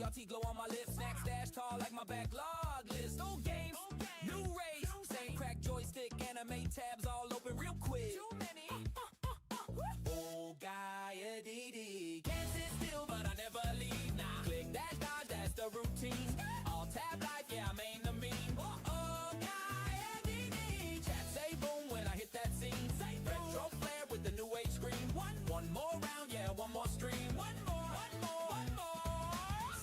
Salty glow on my lips, snack stash tall like my backlog list. Old games, new race, same crack joystick, anime tabs all open real quick. Too many. Old guy ADD, can't sit still but I never leave. Nah, click that dodge, that's the routine. All tab life, yeah I main the meme. Old guy ADD, chat say boom when I hit that scene. Retro flare with the new age screen. One more round, yeah one more stream. One more.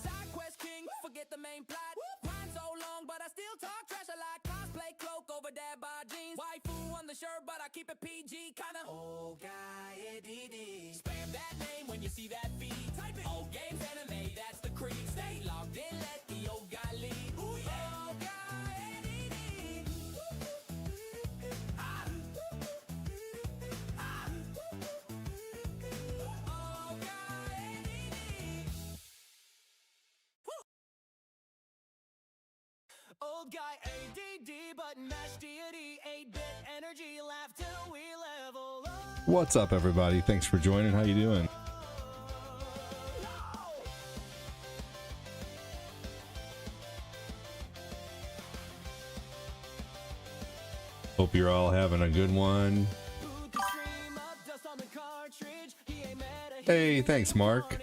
Side quest king, forget the main plot. Grind so long but I still talk trash a lot. Cosplay cloak over dad by jeans. Waifu on the shirt but I keep it PG. Kinda old guy ADD. Spam that name when you see that feed. Type it. Old games anime, that's the creed. Stay logged in, let the old guy lead. Ooh, yeah. Old guy ADD. Ah. Ah. Old guy ADD. Old guy ADD, but mash deity, 8-bit energy, laugh till we level up. What's up, everybody? Thanks for joining. How you doing? Hope you're all having a good one. Hey, thanks, Mark.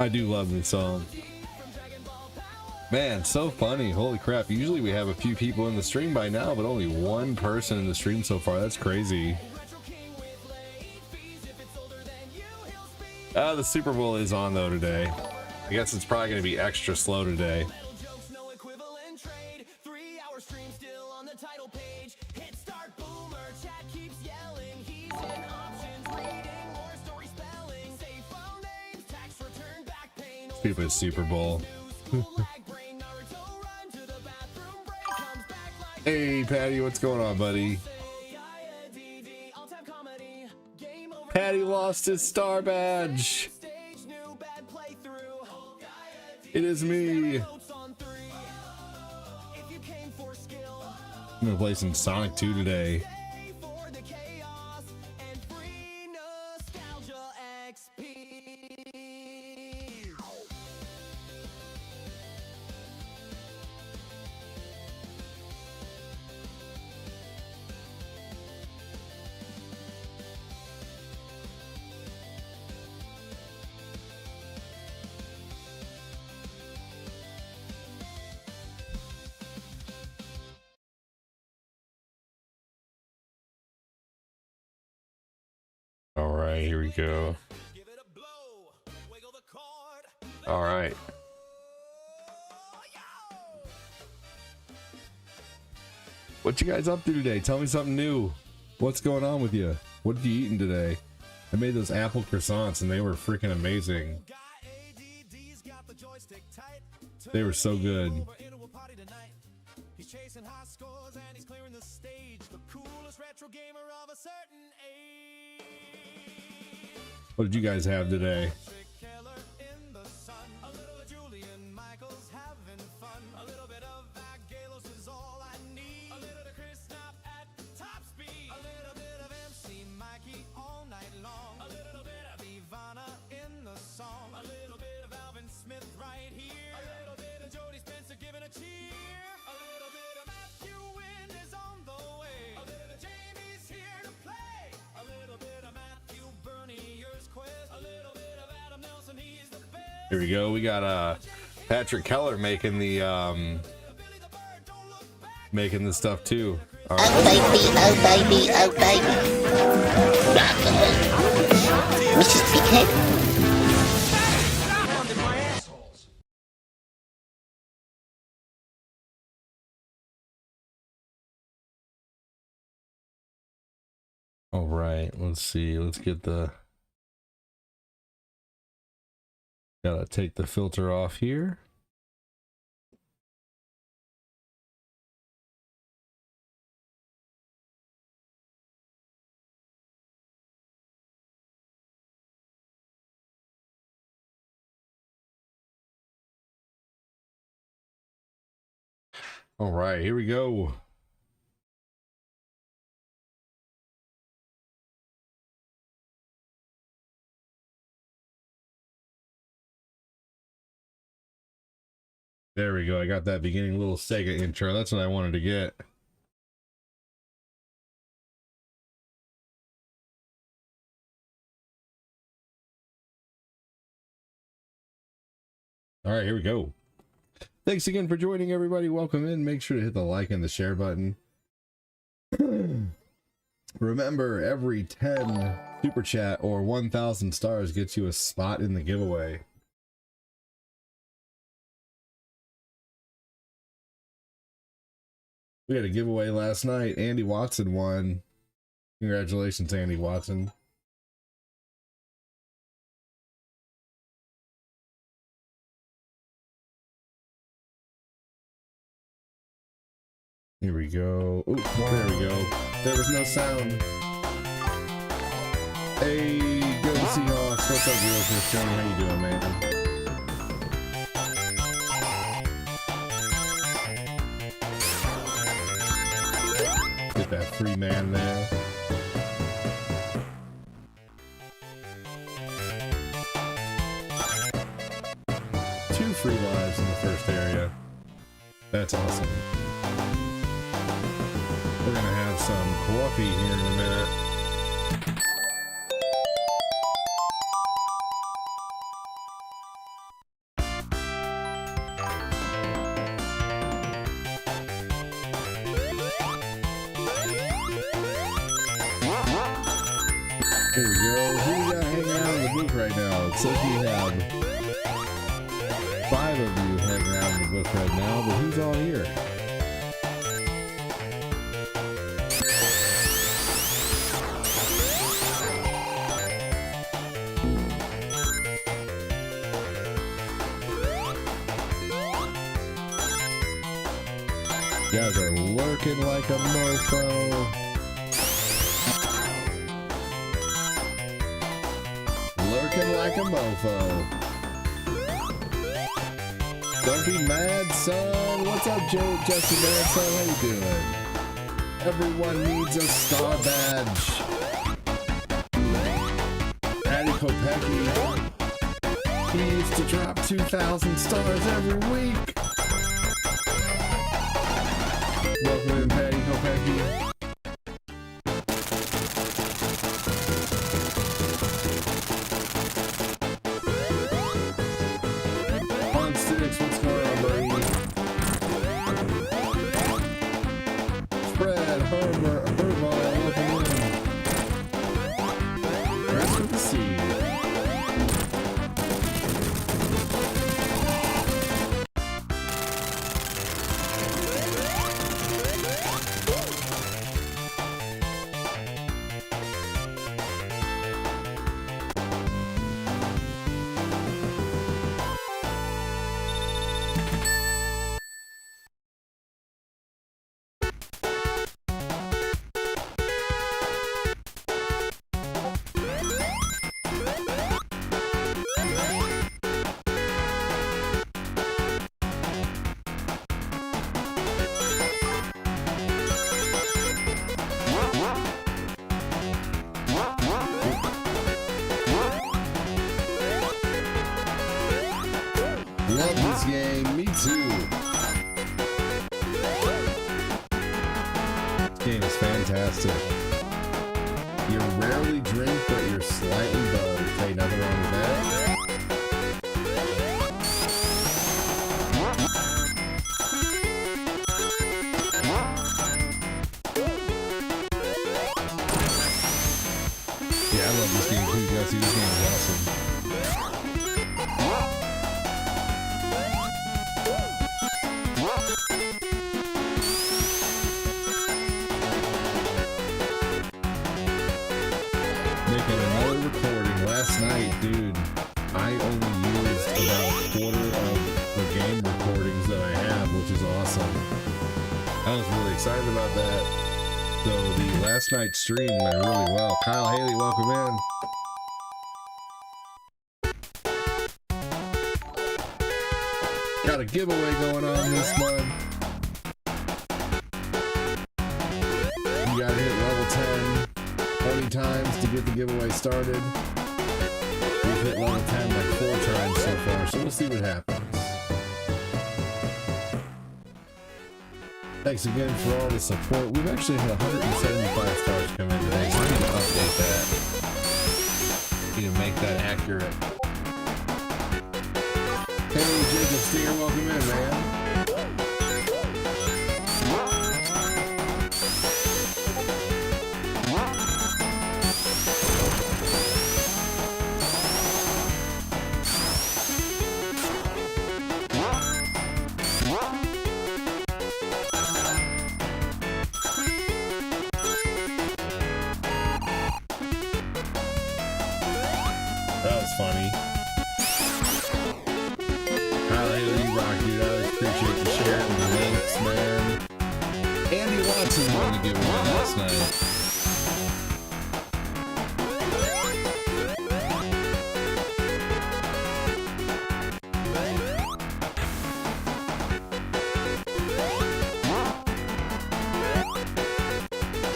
I do love this song. Man, so funny. Holy crap. Usually we have a few people in the stream by now, but only one person in the stream so far. That's crazy. The Super Bowl is on though today. I guess it's probably going to be extra slow today. Stupid Super Bowl. Hey Patty, what's going on, buddy? Patty lost his star badge. It is me. I'm gonna play some Sonic 2 today. All right, here we go. All right. What you guys up to today? Tell me something new. What's going on with you? What did you eating today? I made those apple croissants and they were freaking amazing. They were so good. What did you guys have today? Here we go. We got Patrick Keller making the stuff too. All right. Oh baby, oh baby, oh baby. Mrs. Pighead. All right, let's see. Let's get the... Gotta take the filter off here. All right, here we go. There we go. I got that beginning little Sega intro. That's what I wanted to get. All right, here we go. Thanks again for joining, everybody. Welcome in. Make sure to hit the like and the share button. Remember, every 10 super chat or 1,000 stars gets you a spot in the giveaway. We had a giveaway last night. Andy Watson won. Congratulations, Andy Watson. Here we go. Oh, there we go. There was no sound. Hey, go Seahawks. What's up, Real Christian? How you doing, man? Get that free man there. Two free lives in the first area. That's awesome. We're gonna have some coffee here in a minute. Here we go. Who we got hanging out in the booth right now? It says we have 5 of you hanging out in the booth right now, but who's all here? You guys are lurking like a mofo. Lurking like a mofo. Don't be mad, son. What's up, Jesse Manson? How you doing? Everyone needs a star badge. Patty Kopecki. He used to drop 2,000 stars every week. Welcome in, Patty Kopecki. On Sticks, what's going on, buddy? Fred, Hervine, welcome in. Rest with the seed. Love this game, me too. This game is fantastic. You rarely drink, but you're slightly buzzed. Hey, nothing wrong with that. Yeah, I love this game too, Jesse. This game is awesome. Making another recording last night, dude. I only used about a quarter of the game recordings that I have, which is awesome. I was really excited about that. So the last night stream went really well. Kyle Haley, welcome in. Got a giveaway going on this month. many times to get the giveaway started. We've hit level 10 like 4 times so far, so we'll see what happens. Thanks again for all the support. We've actually had 175 stars come in today, so I need to update that. Need to make that accurate. Hey, Jacob Stinger, welcome in, man. That was funny. Hallelujah, you rock, dude. I always appreciate you sharing the links, man. Andy Watson won the giveaway last night.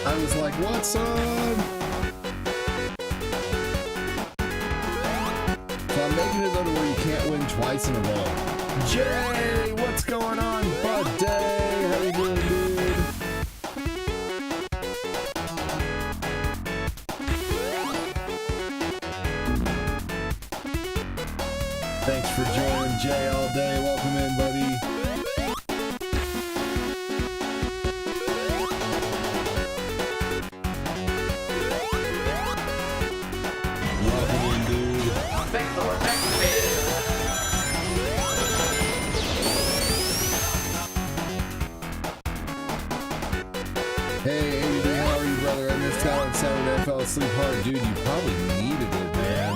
I was like, what's up? So I'm making it though to where you can't win twice in a row. Jay, what's going on, buddy? How you doing, dude? Thanks for joining, Jay, all day. Welcome in, buddy. Welcome in, dude. Hey, AD, how are you, brother? I missed out on Saturday. I fell asleep hard. Dude, you probably needed it, man.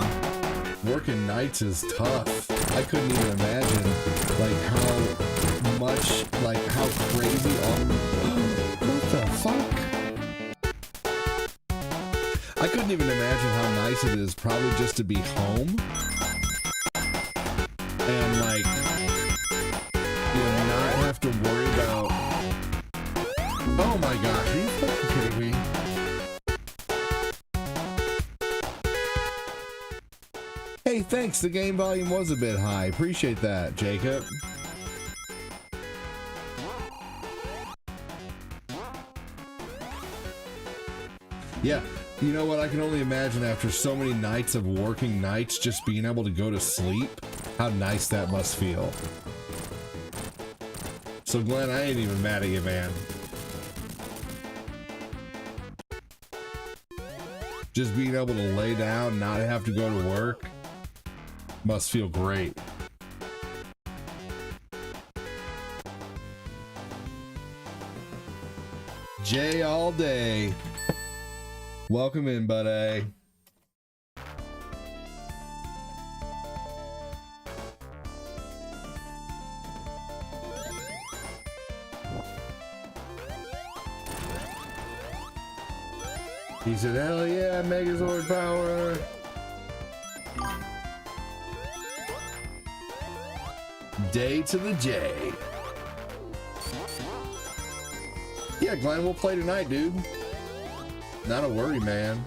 Working nights is tough. I couldn't even imagine, like, how much, like, how crazy what the fuck? I couldn't even imagine how nice it is probably just to be home. And, like, you know, not have to worry about... Oh my gosh, are you fucking kidding me? Hey, thanks. The game volume was a bit high. Appreciate that, Jacob. Yeah, you know what? I can only imagine after so many nights of working nights, just being able to go to sleep, how nice that must feel. So, Glenn, I ain't even mad at you, man. Just being able to lay down, not have to go to work, must feel great. Jay all day. Welcome in, buddy. He said, hell yeah, Megazord power. Day to the J. Yeah, Glenn, we'll play tonight, dude. Not a worry, man.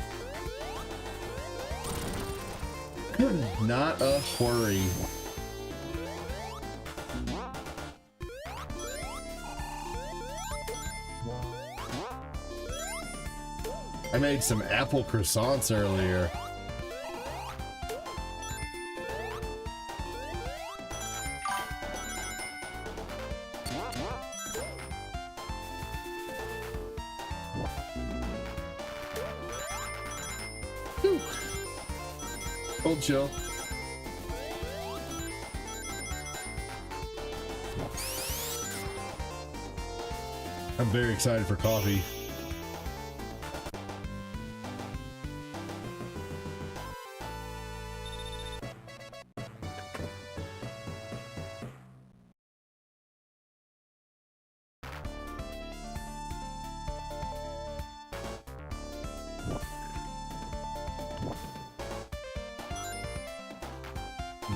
Not a worry. I made some apple croissants earlier. Whew. Hold chill. I'm very excited for coffee.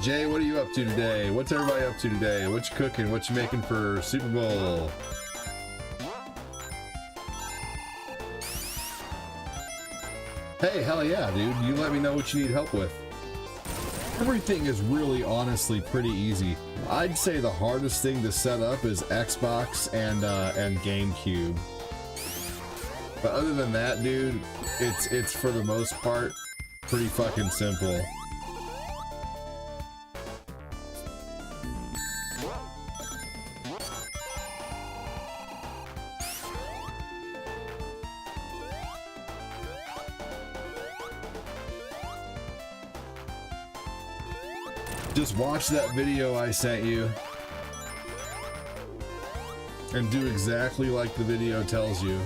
Jay, what are you up to today? What's everybody up to today? What you cooking? What you making for Super Bowl? Hey, hell yeah, dude. You let me know what you need help with. Everything is really honestly pretty easy. I'd say the hardest thing to set up is Xbox and GameCube. But other than that, dude, it's for the most part pretty fucking simple. Just watch that video I sent you and do exactly like the video tells you.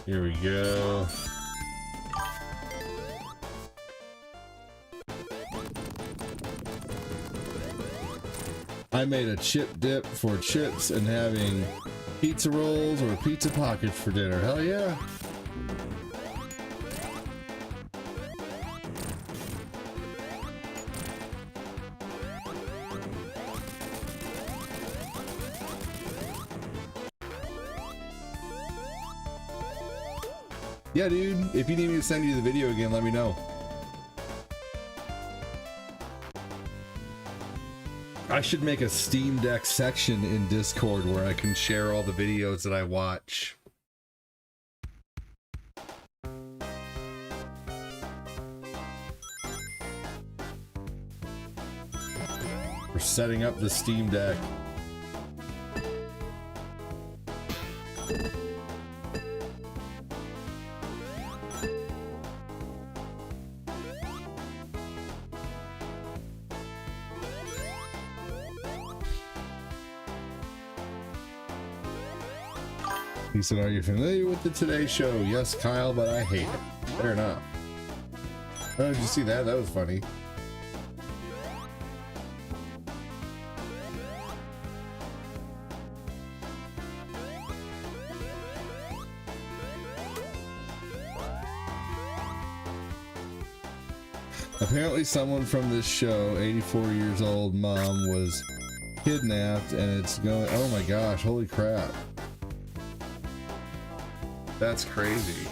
Here we go. I made a chip dip for chips and having pizza rolls or pizza pockets for dinner. Hell yeah. Yeah, dude, if you need me to send you the video again, let me know. I should make a Steam Deck section in Discord where I can share all the videos that I watch. We're setting up the Steam Deck. He said, are you familiar with the Today Show? Yes, Kyle, but I hate it. Fair enough. Oh, did you see that? That was funny. Apparently someone from this show, 84 years old mom, was kidnapped and it's going, oh my gosh, holy crap. That's crazy.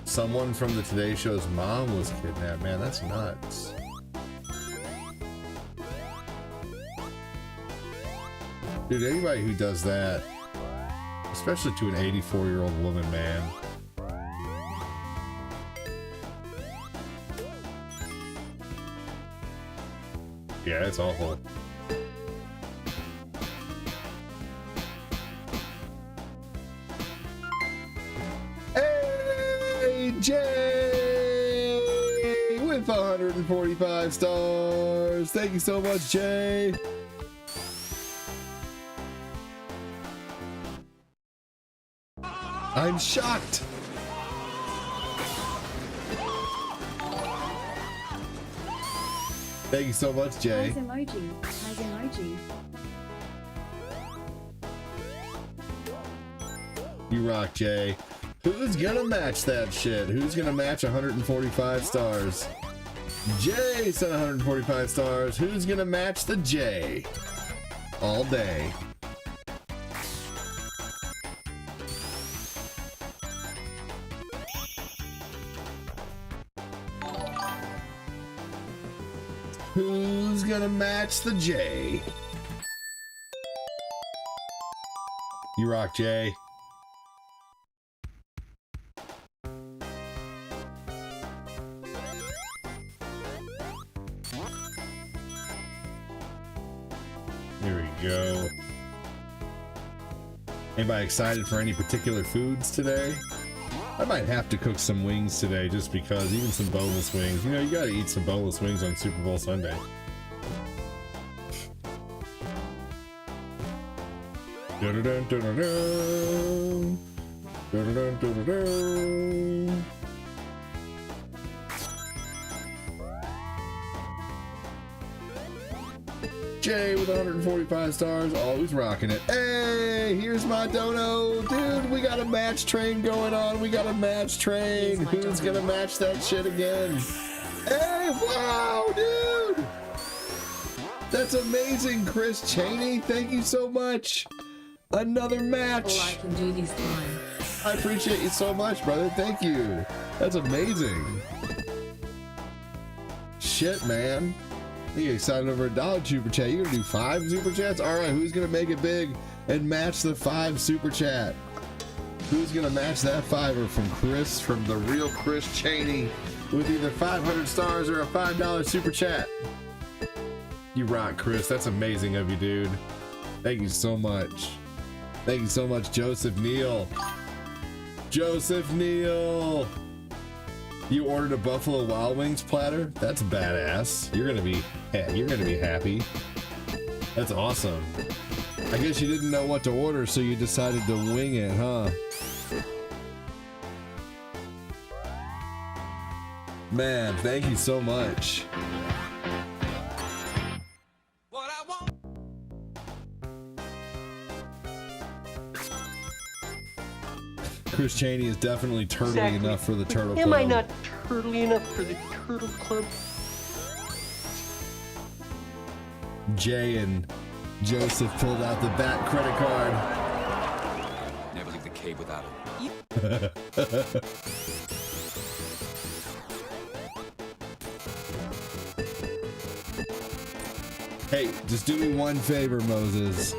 Someone from the Today Show's mom was kidnapped. Man, that's nuts. Dude, anybody who does that, especially to an 84-year-old woman, man. Yeah, it's awful. Jay with 145 stars. Thank you so much, Jay. I'm shocked. Thank you so much, Jay. Nice emoji. Nice emoji. You rock, Jay. Who's gonna match that shit? Who's gonna match 145 stars? Jay sent 145 stars. Who's gonna match the J? All day. Who's gonna match the J? You rock, Jay. Here we go. Anybody excited for any particular foods today? I might have to cook some wings today just because, even some boneless wings. You know, you gotta eat some boneless wings on Super Bowl Sunday. Jay with 145 stars, always rocking it. Hey, here's my dono. Dude, we got a match train going on. We got a match train. Who's gonna match that shit again? Hey, wow, dude. That's amazing, Chris Cheney. Thank you so much. Another match. All I can do this time. I appreciate you so much, brother. Thank you. That's amazing. Shit, man. You excited over a $1 super chat. You gonna do 5 super chats? All right, who's gonna make it big and match the 5 super chat? Who's gonna match that $5 from Chris, from the real Chris Cheney, with either 500 stars or a $5 super chat? You rock, Chris. That's amazing of you, dude. Thank you so much. Thank you so much, Joseph Neal. Joseph Neal. You ordered a Buffalo Wild Wings platter? That's badass. You're gonna be happy. That's awesome. I guess you didn't know what to order, so you decided to wing it, huh? Man, thank you so much. Chris Cheney is definitely turtly enough for the Turtle Club. Am I not turtly enough for the Turtle Club? Jay and Joseph pulled out the bat credit card. Never leave the cave without it. Hey, just do me one favor, Moses.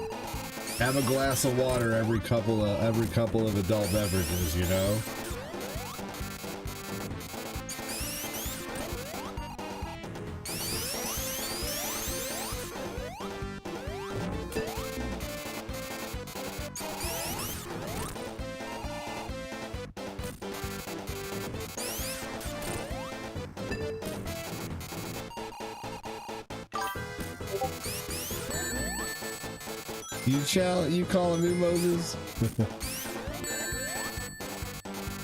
Have a glass of water every couple of adult beverages, you know? You calling me Moses?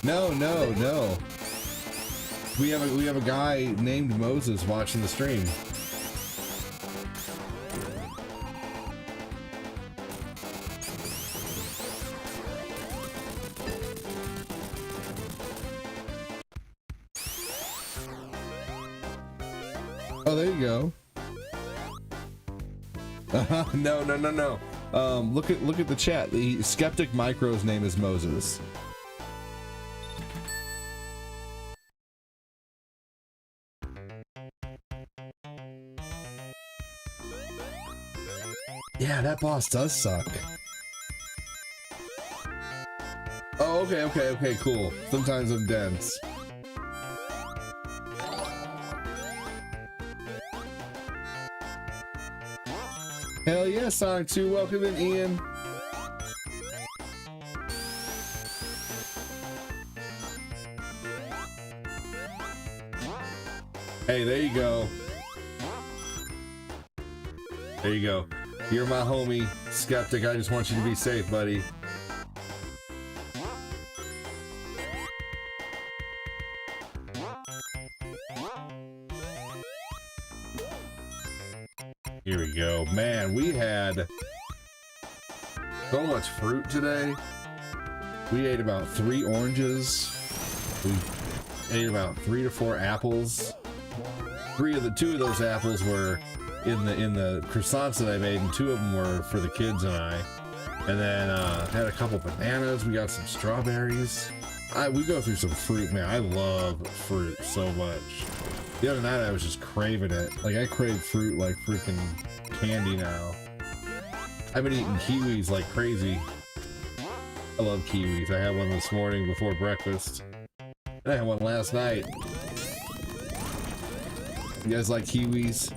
No. We have a guy named Moses watching the stream. Oh, there you go. No. Look at the chat. The Skeptic Micro's name is Moses. Yeah, that boss does suck. Oh, okay, cool. Sometimes I'm dense. Hell yeah, Sonic 2. Welcome in, Ian. Hey, there you go. There you go. You're my homie, Skeptic. I just want you to be safe, buddy. Here we go. Man, we had so much fruit today. We ate about 3 oranges. We ate about 3 to 4 apples. 2 of those apples were in the croissants that I made, and 2 of them were for the kids and I. And then had a couple bananas. We got some strawberries. We go through some fruit, man. I love fruit so much. The other night I was just craving it. Like, I crave fruit like freaking candy now. I've been eating kiwis like crazy. I love kiwis. I had one this morning before breakfast. And I had one last night. You guys like kiwis?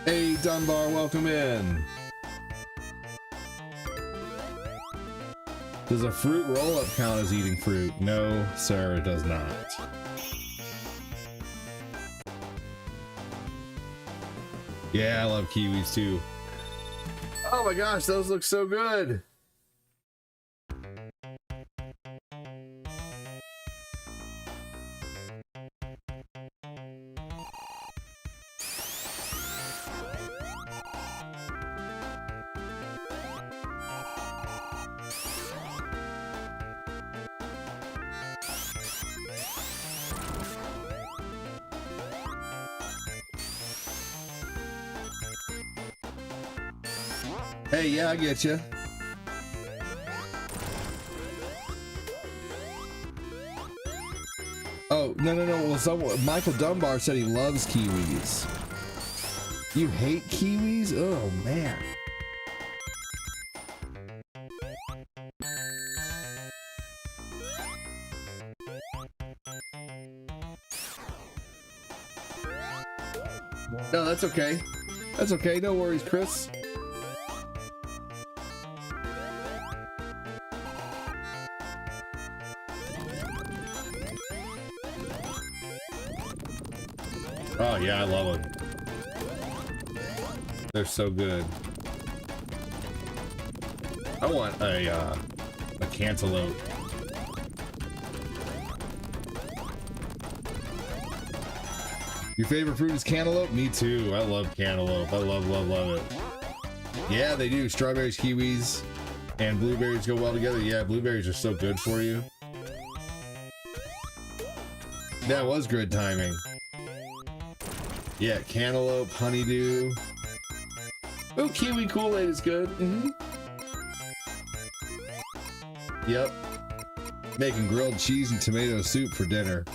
Hey, Dunbar, welcome in. Does a fruit roll-up count as eating fruit? No, sir, it does not. Yeah, I love kiwis too. Oh my gosh, those look so good. Hey, yeah, I get you. Oh, no. Well, Michael Dunbar said he loves kiwis. You hate kiwis? Oh, man. No, that's okay. That's okay. No worries, Chris. Oh yeah, I love them. They're so good. I want a cantaloupe. Your favorite fruit is cantaloupe? Me too. I love cantaloupe. I love it. Yeah, they do. Strawberries, kiwis, and blueberries go well together. Yeah, blueberries are so good for you. That was good timing. Yeah, cantaloupe, honeydew. Oh, kiwi Kool-Aid is good. Yep. Making grilled cheese and tomato soup for dinner.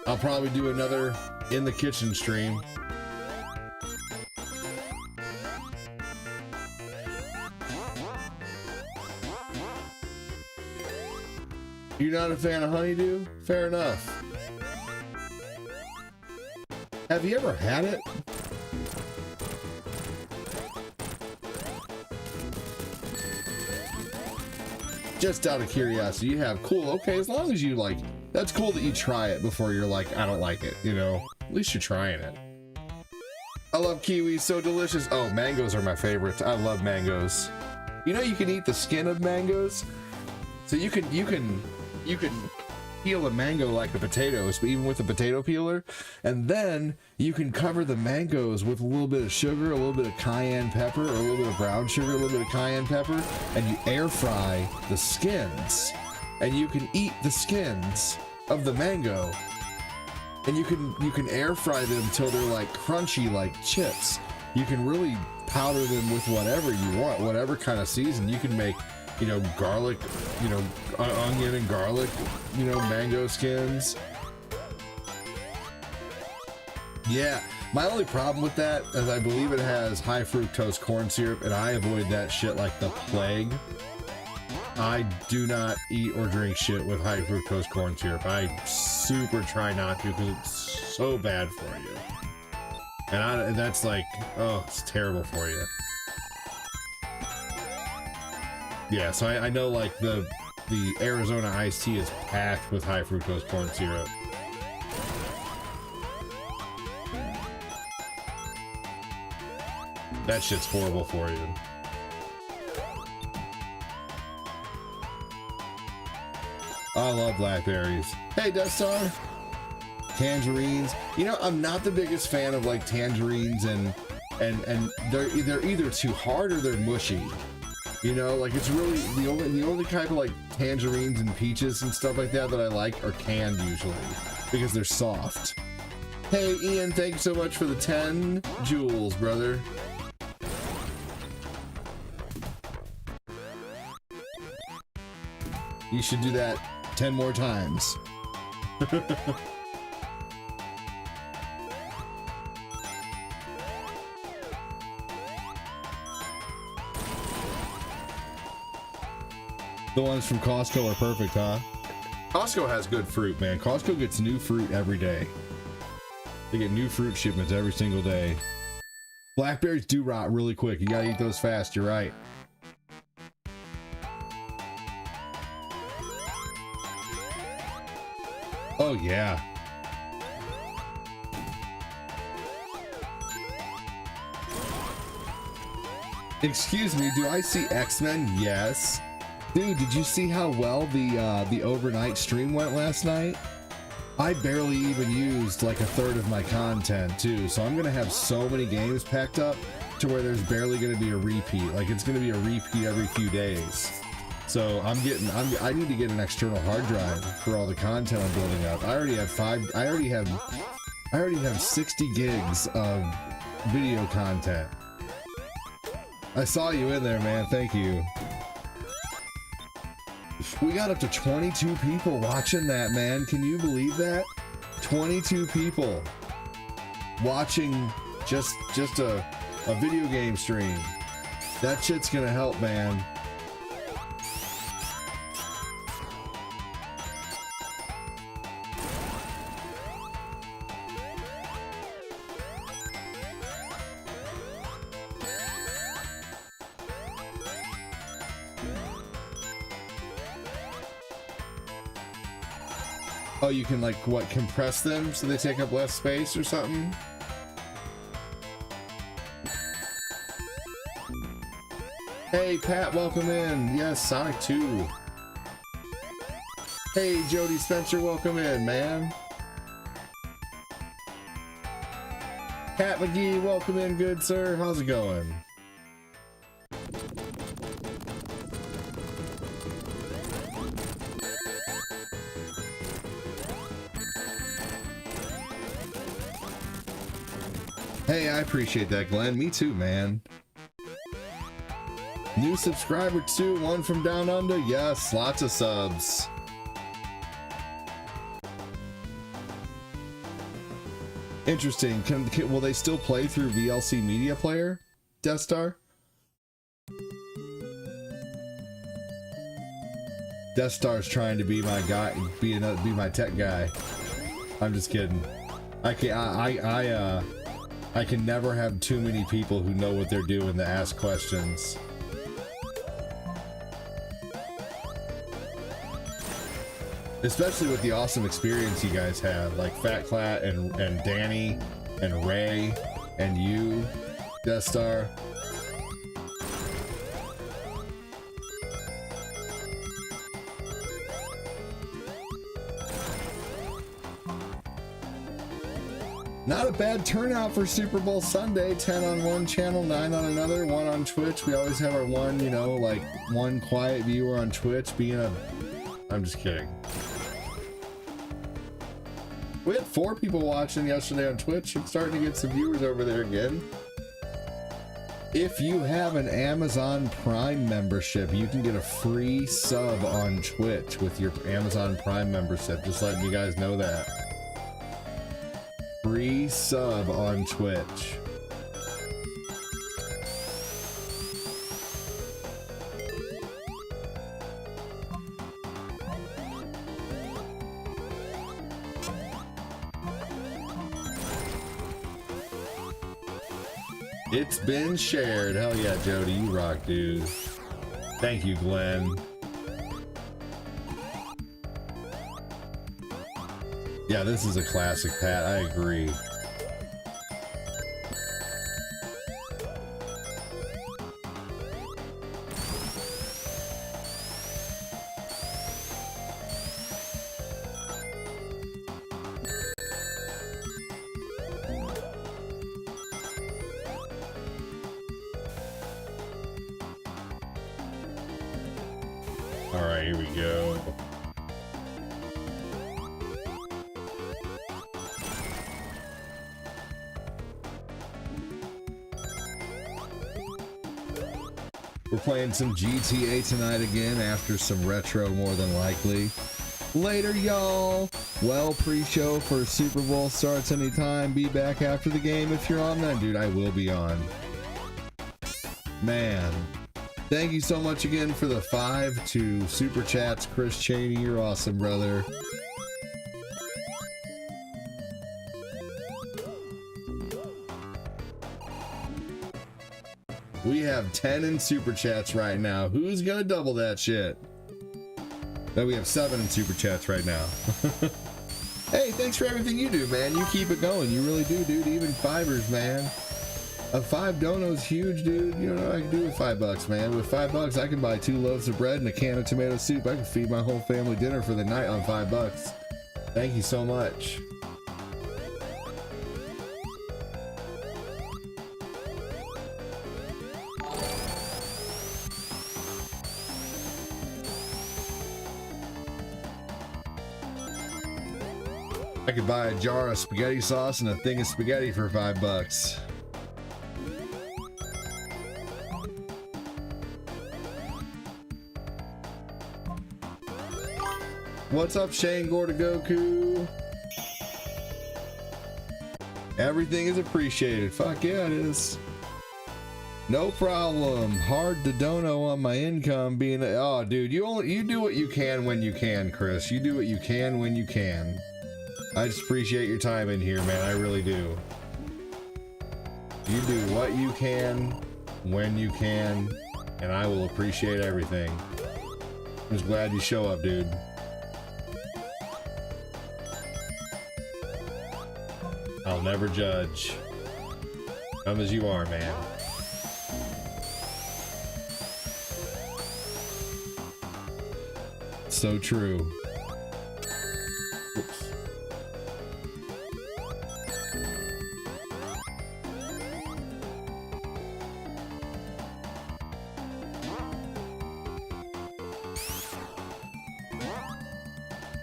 I'll probably do another in the kitchen stream. You're not a fan of honeydew? Fair enough. Have you ever had it? Just out of curiosity, you have. Cool, okay, as long as you like, that's cool that you try it before you're like, I don't like it, you know? At least you're trying it. I love kiwis, so delicious. Oh, mangoes are my favorites. I love mangoes. You know you can eat the skin of mangoes? So you can peel a mango like a potato, even with a potato peeler, and then you can cover the mangoes with a little bit of sugar, a little bit of cayenne pepper, or a little bit of brown sugar, a little bit of cayenne pepper, and you air fry the skins, and you can eat the skins of the mango, and you can air fry them until they're like crunchy like chips. You can really powder them with whatever you want, whatever kind of season. You can make, you know, garlic, you know, onion and garlic, you know, mango skins. Yeah, my only problem with that is I believe it has high fructose corn syrup, and I avoid that shit like the plague. I do not eat or drink shit with high fructose corn syrup. I super try not to because it's so bad for you. And that's like, oh, it's terrible for you. Yeah, so I know like the Arizona iced tea is packed with high fructose corn syrup. That shit's horrible for you. I love blackberries. Hey, Death Star. Tangerines. You know, I'm not the biggest fan of like tangerines, and they're either too hard or they're mushy. You know, like it's really the only kind of like tangerines and peaches and stuff like that that I like are canned usually because they're soft. Hey Ian, thank you so much for the 10 jewels, brother. You should do that 10 more times. The ones from Costco are perfect, huh? Costco has good fruit, man. Costco gets new fruit every day. They get new fruit shipments every single day. Blackberries do rot really quick. You gotta eat those fast, you're right. Oh, yeah. Excuse me, do I see X-Men? Yes. Dude, did you see how well the overnight stream went last night? I barely even used like a third of my content too, so I'm gonna have so many games packed up to where there's barely gonna be a repeat. Like it's gonna be a repeat every few days. So I need to get an external hard drive for all the content I'm building up. I already have 60 gigs of video content. I saw you in there, man. Thank you. We got up to 22 people watching that, man. Can you believe that? 22 people watching just a video game stream. That shit's gonna help, man. Oh, you can like what, compress them so they take up less space or something? Hey Pat, welcome in. Yes, Sonic 2. Hey Jody Spencer, welcome in, man. Pat McGee, welcome in, good sir. How's it going? Hey, I appreciate that, Glenn. Me too, man. New subscriber too, one from down under. Yes, lots of subs. Interesting. Will they still play through VLC Media Player, Death Star? Death Star's trying to be my guy, be my tech guy. I'm just kidding. I can never have too many people who know what they're doing to ask questions. Especially with the awesome experience you guys had, like Fat Clat and Danny and Ray and you, Death Star. Not a bad turnout for Super Bowl Sunday. 10 on one channel, 9 on another, 1 on Twitch. We always have our one, you know, like one quiet viewer on Twitch being a... I'm just kidding. We had 4 people watching yesterday on Twitch. I'm starting to get some viewers over there again. If you have an Amazon Prime membership, you can get a free sub on Twitch with your Amazon Prime membership. Just letting you guys know that. Free sub on Twitch. It's been shared. Hell yeah, Jody, you rock, dude. Thank you, Glenn. Yeah, this is a classic, Pat. I agree. All right, here we go. We're playing some GTA tonight again after some retro, more than likely. Later, y'all. Well, pre-show for Super Bowl starts anytime. Be back after the game if you're on then. Dude, I will be on. Man. Thank you so much again for the 5 to Super Chats. Chris Cheney, you're awesome, brother. We have 10 in Super Chats right now. Who's gonna double that shit? No, we have 7 in Super Chats right now. Hey, thanks for everything you do, man. You keep it going. You really do, dude. Even fivers, man. A 5 dono's huge, dude. You know what I can do with $5, man. With $5, I can buy 2 loaves of bread and a can of tomato soup. I can feed my whole family dinner for the night on $5. Thank you so much. I could buy a jar of spaghetti sauce and a thing of spaghetti for $5. What's up, Shane Goku? Everything is appreciated. Fuck yeah, it is. No problem. Hard to dono on my income being. Oh, dude, you do what you can when you can, Chris. You do what you can when you can. I just appreciate your time in here, man. I really do. You do what you can when you can, and I will appreciate everything. I'm just glad you show up, dude. I'll never judge. Come as you are, man. So true. Oops.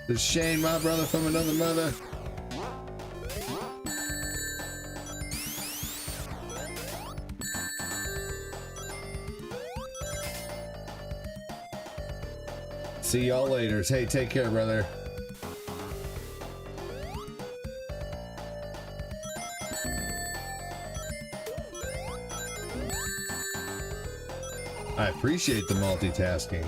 This is Shane, my brother from another mother. See y'all later. Hey, take care, brother. I appreciate the multitasking.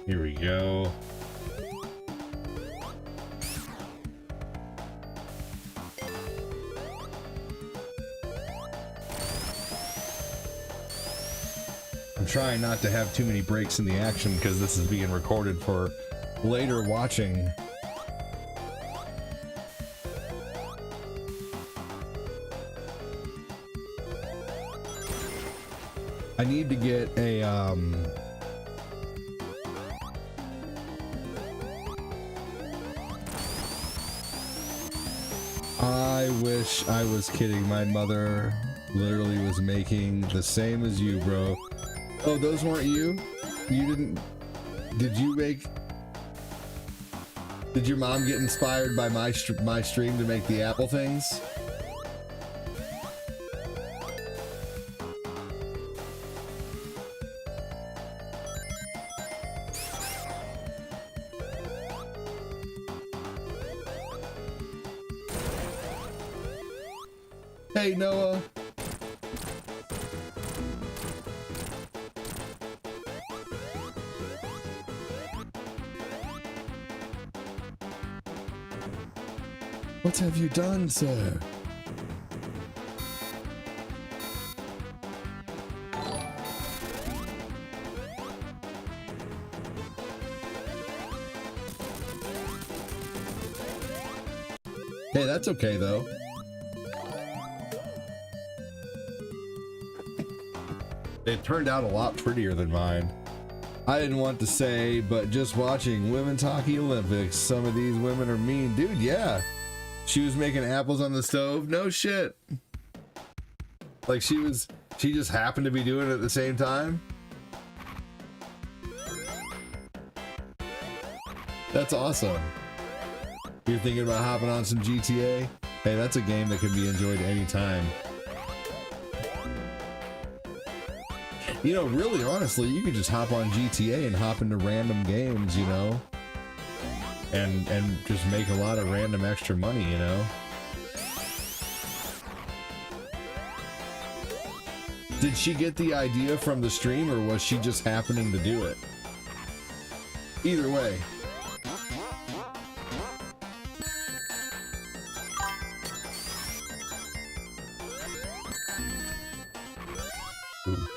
Here we go. I'm trying not to have too many breaks in the action because this is being recorded for later watching. I need to get a I wish I was kidding. My mother literally was making the same as you, bro. Oh, those weren't you? You didn't... Did you make... Did your mom get inspired by my stream to make the apple things? Hey, Noah. What have you done, sir? Hey, that's okay, though. It turned out a lot prettier than mine. I didn't want to say, but just watching Women's Hockey Olympics, some of these women are mean. Dude, yeah. She was making apples on the stove. No shit. Like she just happened to be doing it at the same time. That's awesome. You're thinking about hopping on some GTA? Hey, that's a game that can be enjoyed anytime. You know, really, honestly, you could just hop on GTA and hop into random games, you know, and just make a lot of random extra money, you know. Did she get the idea from the stream, or was she just happening to do it? Either way. Ooh.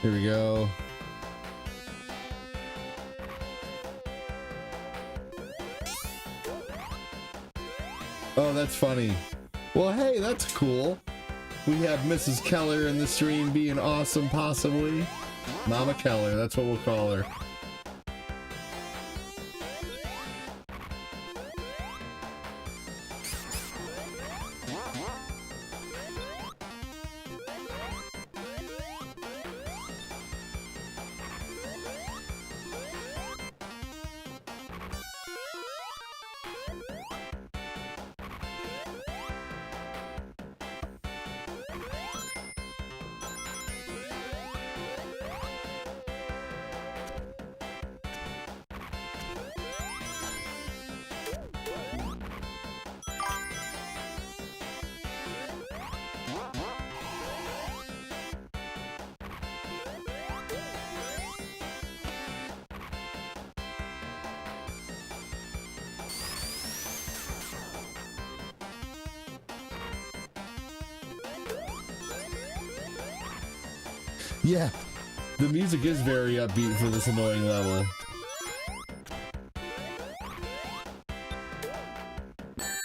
Here we go. Oh, that's funny. Well, hey, that's cool. We have Mrs. Keller in the stream being awesome, possibly. Mama Keller, that's what we'll call her. Yeah, the music is very upbeat for this annoying level.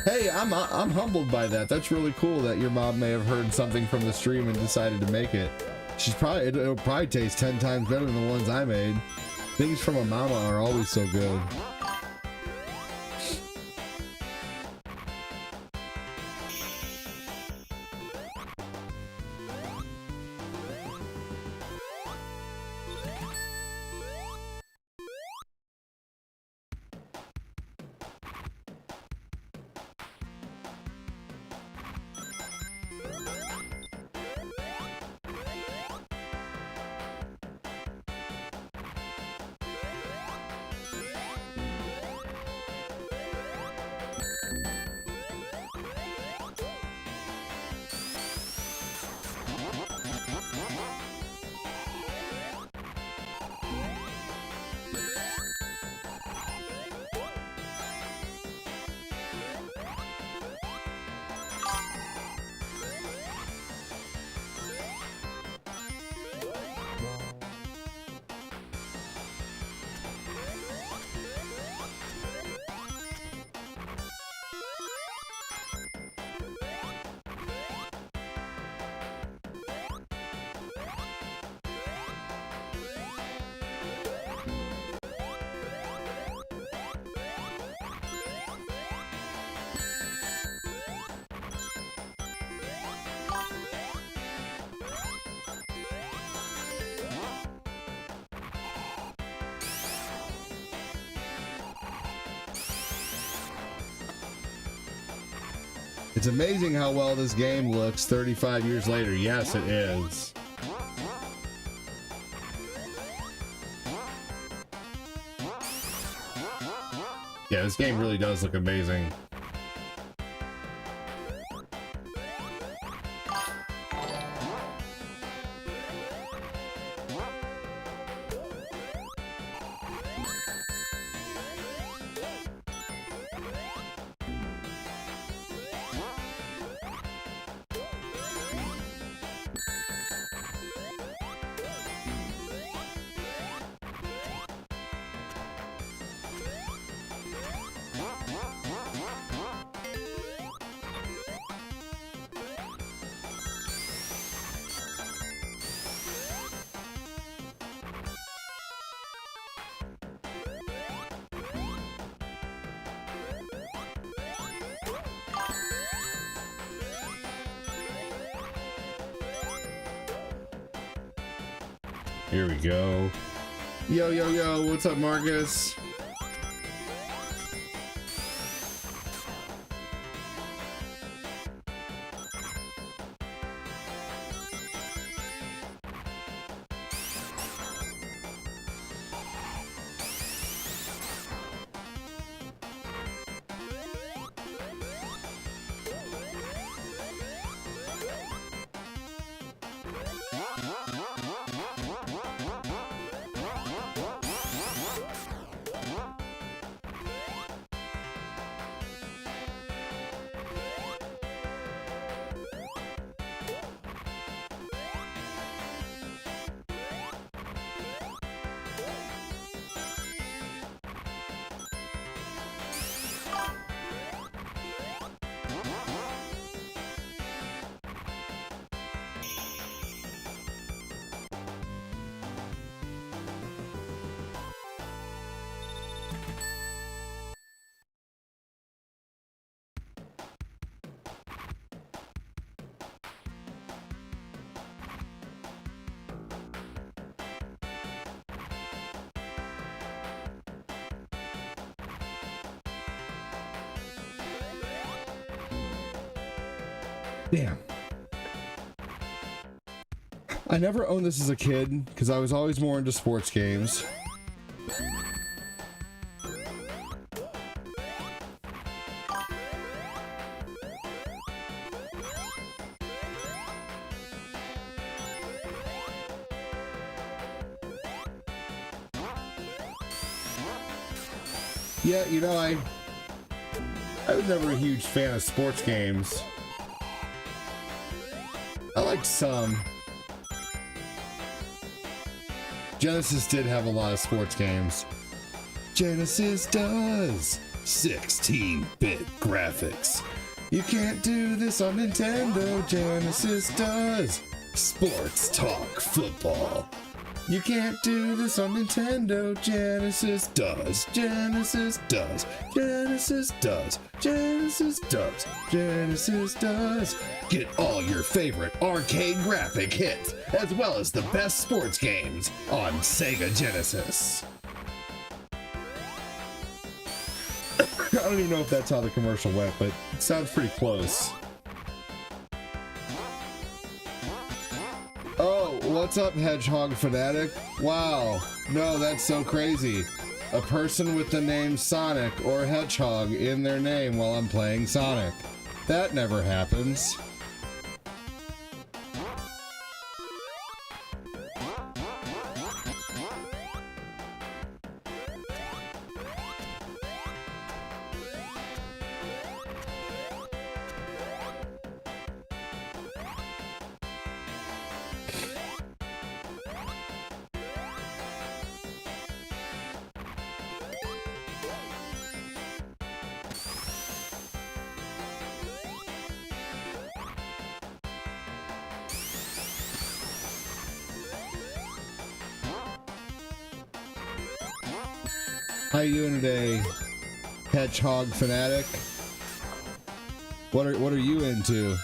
Hey, I'm humbled by that. That's really cool that your mom may have heard something from the stream and decided to make it. It'll probably taste 10 times better than the ones I made. Things from a mama are always so good. It's amazing how well this game looks 35 years later. Yes, it is. Yeah, this game really does look amazing. Here we go. Yo, yo, yo, what's up, Marcus? Damn. I never owned this as a kid because I was always more into sports games. Yeah, you know, I was never a huge fan of sports games. I liked some. Genesis did have a lot of sports games. Genesis does 16-bit graphics. You can't do this on Nintendo. Genesis does sports talk football. You can't do this on Nintendo. Genesis does. Genesis does. Genesis does. Genesis does. Genesis does. Get all your favorite arcade graphic hits, as well as the best sports games on Sega Genesis. I don't even know if that's how the commercial went, but it sounds pretty close. Oh, what's up, Hedgehog Fanatic? Wow, no, that's so crazy. A person with the name Sonic or Hedgehog in their name while I'm playing Sonic. That never happens. How you doing today, Hedgehog Fanatic? What are you into?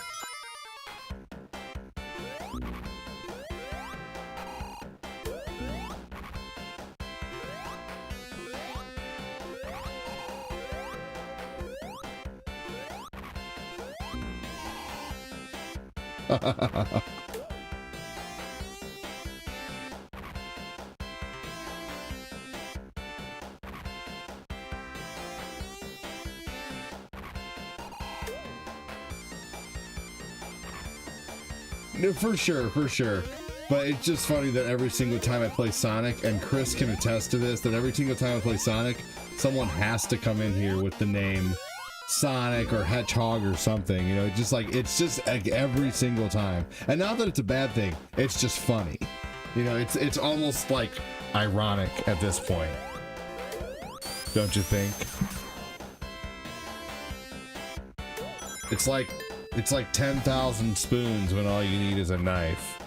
For sure, for sure. But it's just funny that every single time I play Sonic, and Chris can attest to this, that every single time I play Sonic, someone has to come in here with the name Sonic or Hedgehog or something, you know, it's just like every single time. And not that it's a bad thing, it's just funny. You know, it's almost like ironic at this point. Don't you think? It's like 10,000 spoons when all you need is a knife.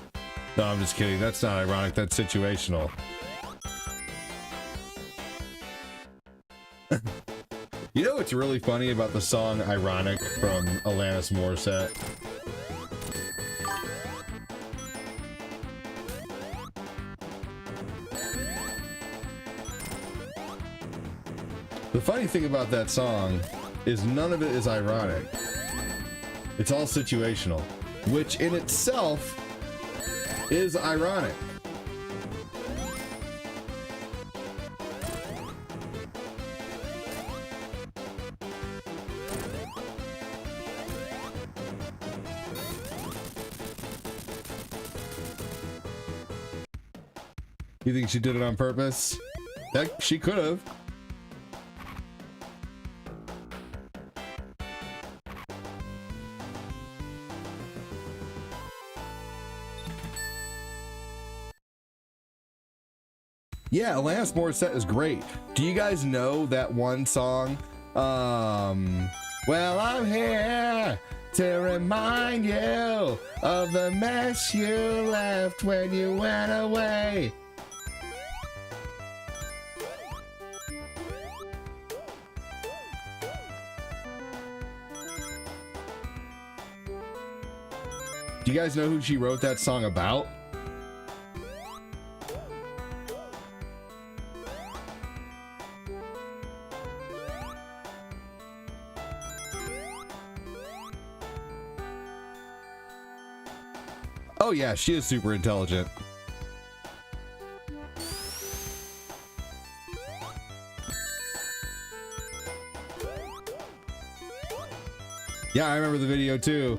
No, I'm just kidding. That's not ironic. That's situational. You know what's really funny about the song Ironic from Alanis Morissette? The funny thing about that song is none of it is ironic. It's all situational, which in itself is ironic. You think she did it on purpose? That she could have. Yeah, Alanis Morissette is great. Do you guys know that one song? Well, I'm here to remind you of the mess you left when you went away. Do you guys know who she wrote that song about? Oh yeah, she is super intelligent. Yeah, I remember the video too.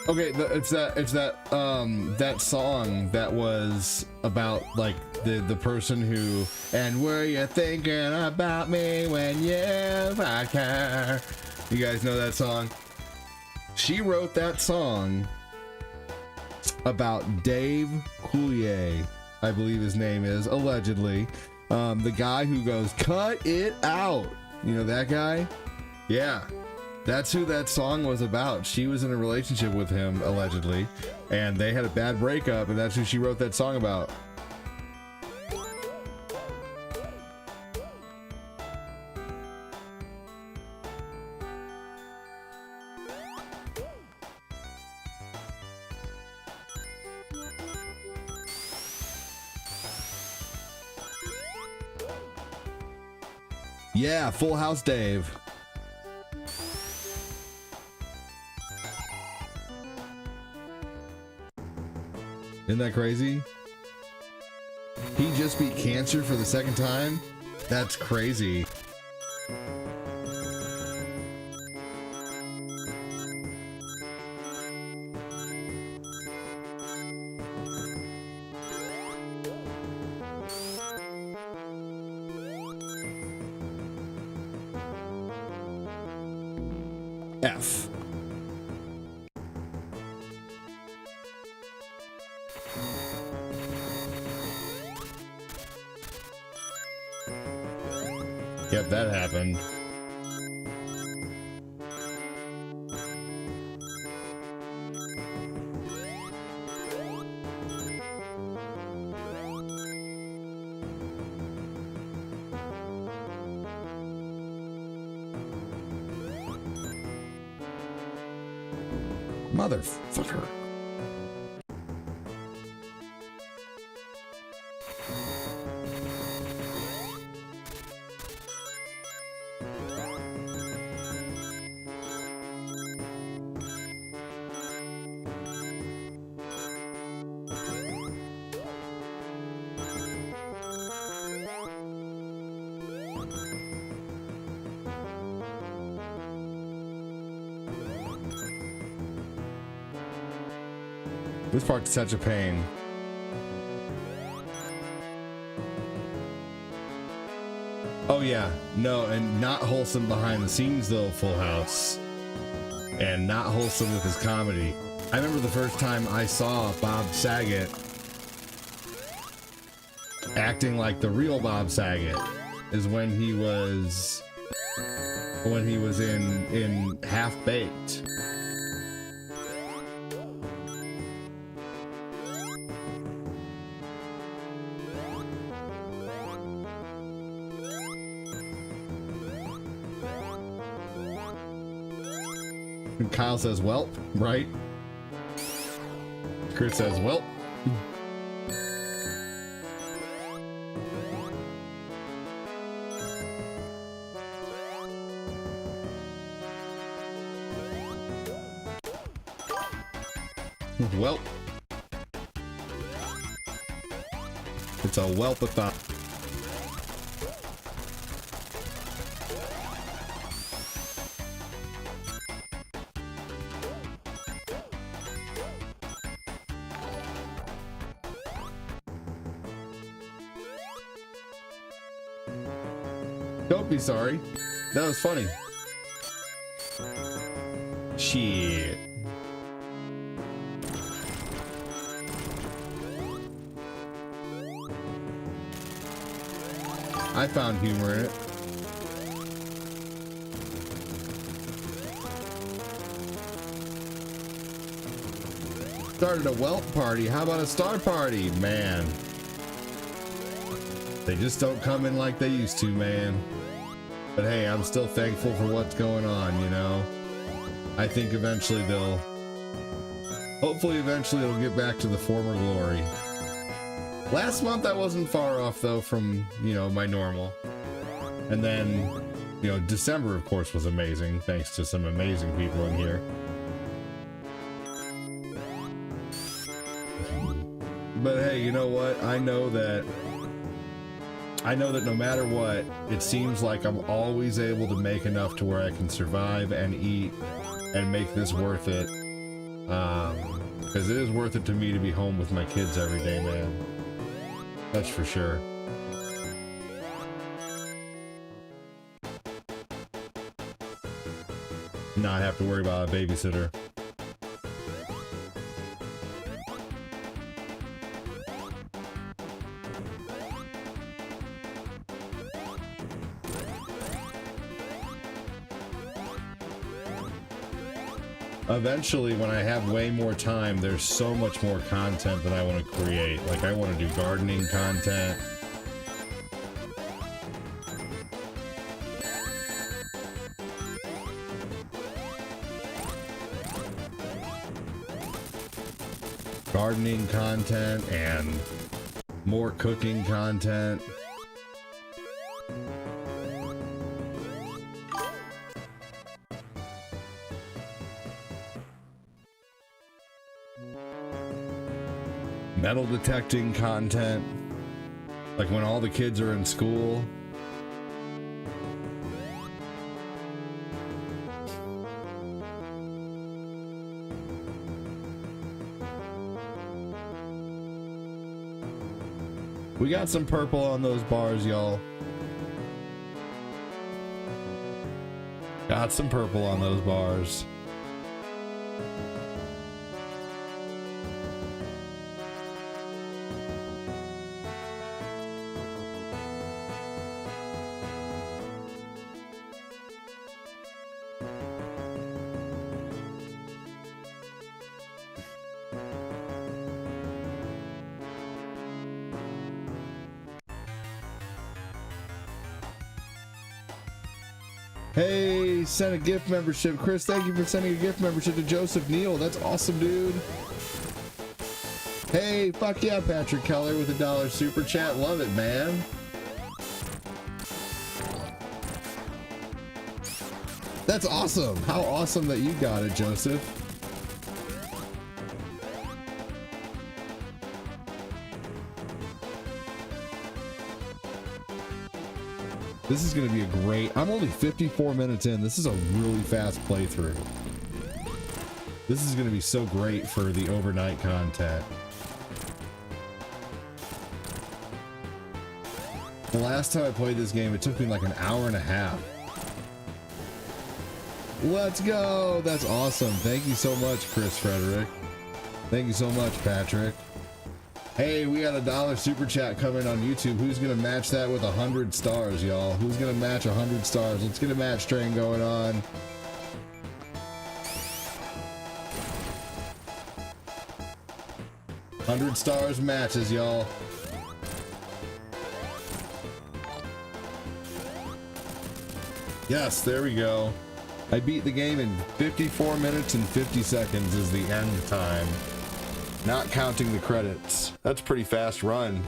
Okay, it's that song that was about like the person who, and were you thinking about me when you care? You guys know that song? She wrote that song about Dave Coulier, I believe his name is, allegedly. The guy who goes, cut it out. You know that guy? Yeah. That's who that song was about. She was in a relationship with him, allegedly, and they had a bad breakup, and that's who she wrote that song about. Yeah, Full House Dave. Isn't that crazy? He just beat cancer for the second time? That's crazy. F. Yep, that happened. Motherfucker. This part's such a pain. Oh yeah, no, and not wholesome behind the scenes though, Full House. And not wholesome with his comedy. I remember the first time I saw Bob Saget acting like the real Bob Saget is when he was in Half Baked. And Kyle says, "Welp," right? Chris says, "Welp." Welp. It's a whelpathon. Don't be sorry. That was funny. Shit. I found humor in it. Started a whelp party. How about a star party? Man. They just don't come in like they used to, man. But hey, I'm still thankful for what's going on, you know? I think eventually they'll Hopefully eventually it'll get back to the former glory. Last month I wasn't far off though from, you know, my normal. And then, you know, December of course was amazing thanks to some amazing people in here. But hey, you know what? I know that no matter what, it seems like I'm always able to make enough to where I can survive and eat and make this worth it. Because it is worth it to me to be home with my kids every day, man. That's for sure. Not have to worry about a babysitter. Eventually, when I have way more time, there's so much more content that I want to create. Like, I want to do gardening content. Gardening content and more cooking content. Metal detecting content, like when all the kids are in school. We got some purple on those bars, y'all. Got some purple on those bars. Hey, sent a gift membership. Chris, thank you for sending a gift membership to Joseph Neal. That's awesome, dude. Hey, fuck yeah, Patrick Keller with $1 super chat. Love it, man. That's awesome. How awesome that you got it, Joseph. This is going to be a great... I'm only 54 minutes in. This is a really fast playthrough. This is going to be so great for the overnight content. The last time I played this game, it took me like an hour and a half. Let's go! That's awesome. Thank you so much, Chris Frederick. Thank you so much, Patrick. Hey, we got $1 super chat coming on YouTube. Who's gonna match that with 100 stars, y'all? Who's gonna match 100 stars? Let's get a match train going on. $100 matches, y'all. Yes, there we go. I beat the game in 54 minutes and 50 seconds is the end time. Not counting the credits. That's a pretty fast run.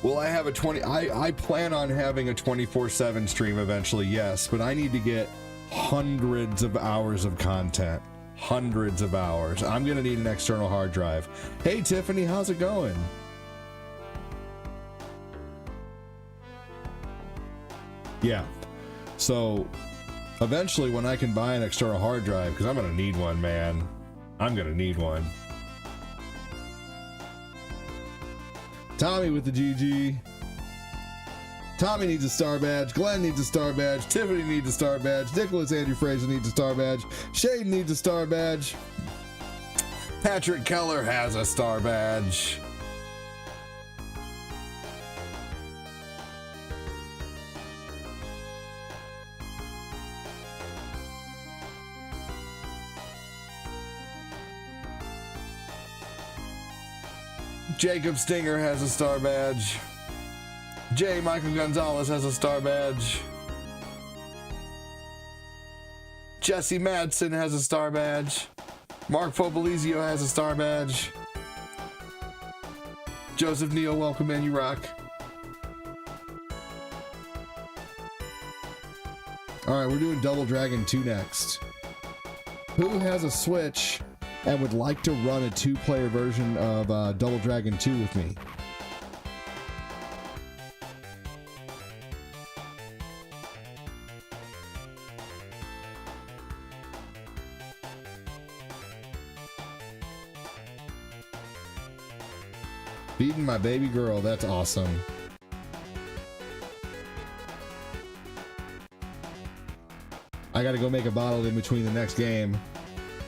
Will I have a 20? I plan on having a 24/7 stream eventually, yes, but I need to get hundreds of hours of content. Hundreds of hours. I'm gonna need an external hard drive. Hey Tiffany, how's it going? Yeah. So eventually when I can buy an external hard drive, because I'm gonna need one, man. I'm gonna need one. Tommy with the GG. Tommy needs a star badge. Glenn needs a star badge. Tiffany needs a star badge. Nicholas Andrew Fraser needs a star badge. Shane needs a star badge. Patrick Keller has a star badge. Jacob Stinger has a star badge. J. Michael Gonzalez has a star badge. Jesse Madsen has a star badge. Mark Popolizio has a star badge. Joseph Neal, welcome in, you rock. Alright, we're doing Double Dragon 2 next. Who has a Switch and would like to run a 2-player version of Double Dragon 2 with me? Feeding my baby girl, that's awesome. I gotta go make a bottle in between the next game.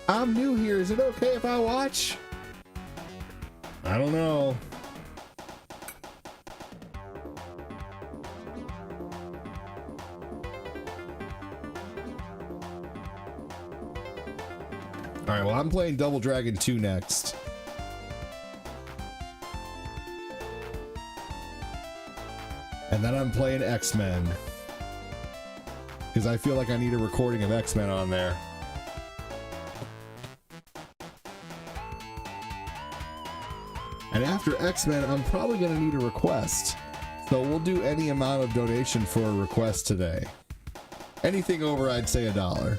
I'm new here, is it okay if I watch? I don't know. Alright, well, I'm playing Double Dragon 2 next. And then I'm playing X-Men. Because I feel like I need a recording of X-Men on there. And after X-Men, I'm probably going to need a request. So we'll do any amount of donation for a request today. Anything over, I'd say $1.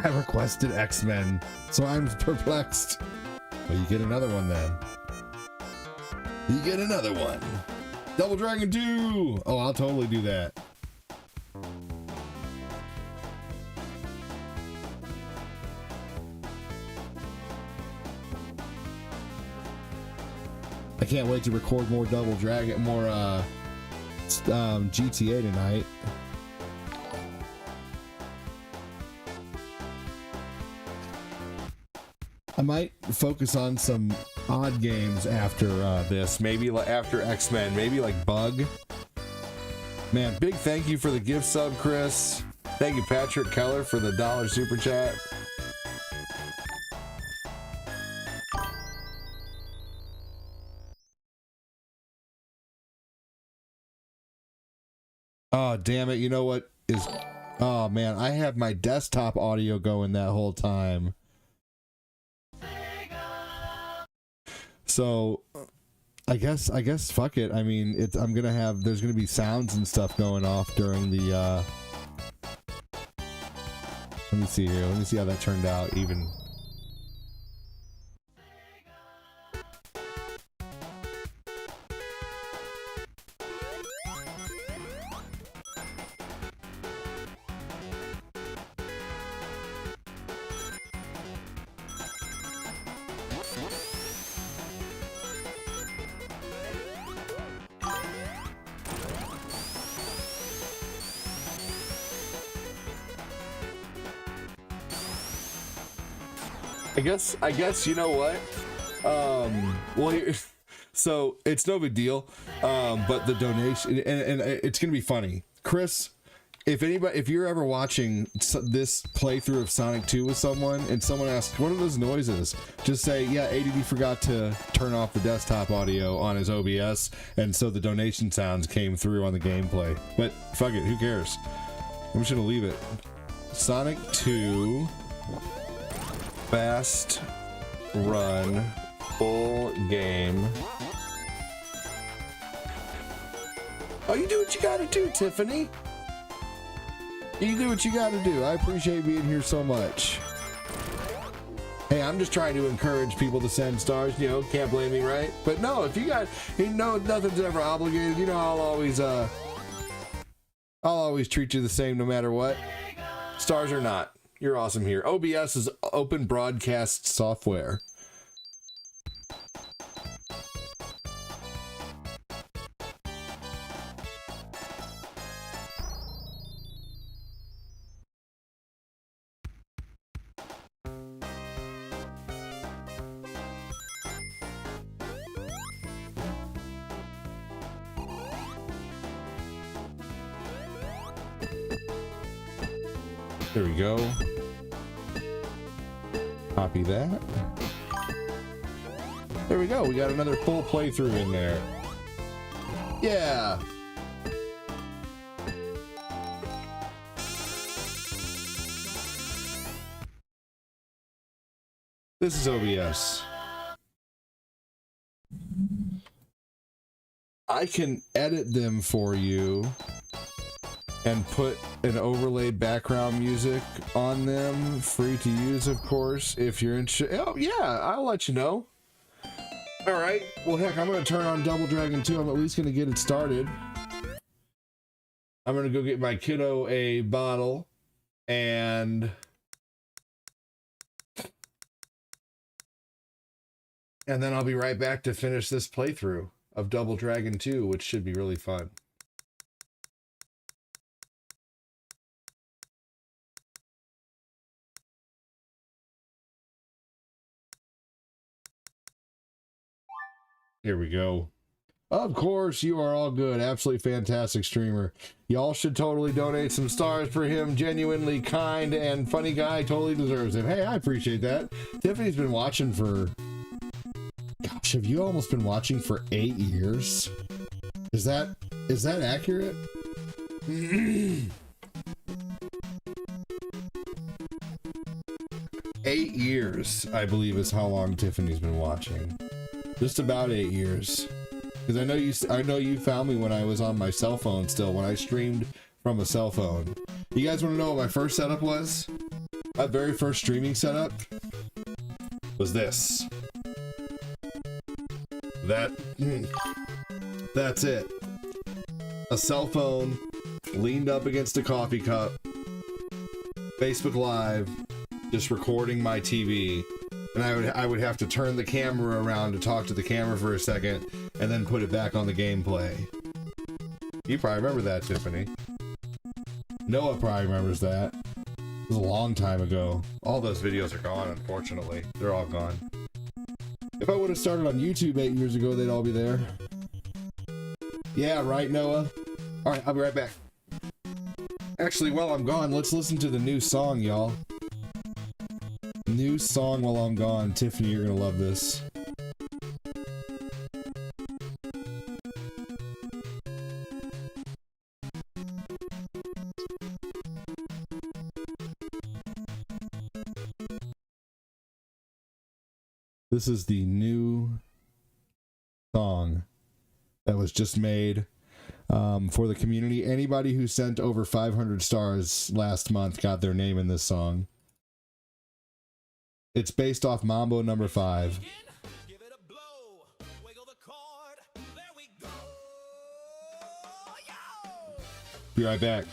I requested X-Men, so I'm perplexed. Well, you get another one then. You get another one. Double Dragon 2! Oh, I'll totally do that. I can't wait to record more Double Dragon, more GTA tonight. I might focus on some odd games after this. Maybe after X-Men. Maybe like Bug. Man, big thank you for the gift sub, Chris. Thank you, Patrick Keller, for the $1 super chat. Oh, damn it. You know what is... Oh, man. I have my desktop audio going that whole time. So, I guess, fuck it. I mean, I'm gonna have, there's gonna be sounds and stuff going off during the, let me see here. Let me see how that turned out, even. I guess you know what? Well, so it's no big deal. But the donation, and it's gonna be funny, Chris. If you're ever watching this playthrough of Sonic 2 with someone, and someone asks, "What are those noises?" Just say, "Yeah, ADD forgot to turn off the desktop audio on his OBS, and so the donation sounds came through on the gameplay." But fuck it, who cares? I'm just gonna leave it. Sonic 2. Fast run, full game. Oh, you do what you gotta do, Tiffany. You do what you gotta do. I appreciate being here so much. Hey, I'm just trying to encourage people to send stars, you know, can't blame me, right? But no, if you got, you know, nothing's ever obligated, you know, I'll always treat you the same no matter what. Stars or not. You're awesome here. OBS is open broadcast software. There we go. Copy that. There we go. We got another full playthrough in there. Yeah. This is OBS. I can edit them for you and put an overlaid background music on them, free to use, of course, if you're interested. Oh, yeah, I'll let you know. All right. Well, heck, I'm going to turn on Double Dragon 2. I'm at least going to get it started. I'm going to go get my kiddo a bottle and then I'll be right back to finish this playthrough of Double Dragon 2, which should be really fun. Here we go. Of course, you are all good. Absolutely fantastic streamer. Y'all should totally donate some stars for him. Genuinely kind and funny guy. Totally deserves it. Hey, I appreciate that. Tiffany's been watching for... Gosh, have you almost been watching for 8 years? Is that accurate? 8 years, I believe, is how long Tiffany's been watching. Just about 8 years. Because I know you found me when I was on my cell phone still, when I streamed from a cell phone. You guys want to know what my first setup was? My very first streaming setup was this. That's it. A cell phone leaned up against a coffee cup, Facebook Live, just recording my TV. And I would have to turn the camera around to talk to the camera for a second and then put it back on the gameplay. You probably remember that, Tiffany. Noah probably remembers that. It was a long time ago. All those videos are gone, unfortunately. They're all gone. If I would have started on YouTube 8 years ago, they'd all be there. Yeah, right, Noah? Alright, I'll be right back. Actually, while I'm gone, let's listen to the new song, y'all. New song while I'm gone. Tiffany, you're gonna love this. This is the new song that was just made for the community. Anybody who sent over 500 stars last month got their name in this song. It's based off Mambo number 5. Give it a blow, wiggle the cord, there we go. Yo! Be right back.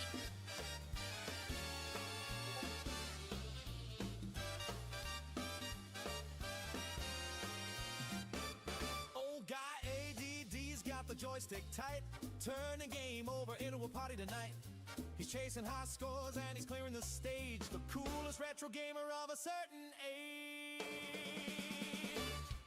Old guy ADD's got the joystick tight, turn the game over into a party tonight. He's chasing high scores and he's clearing the stage, the coolest retro gamer of a certain age.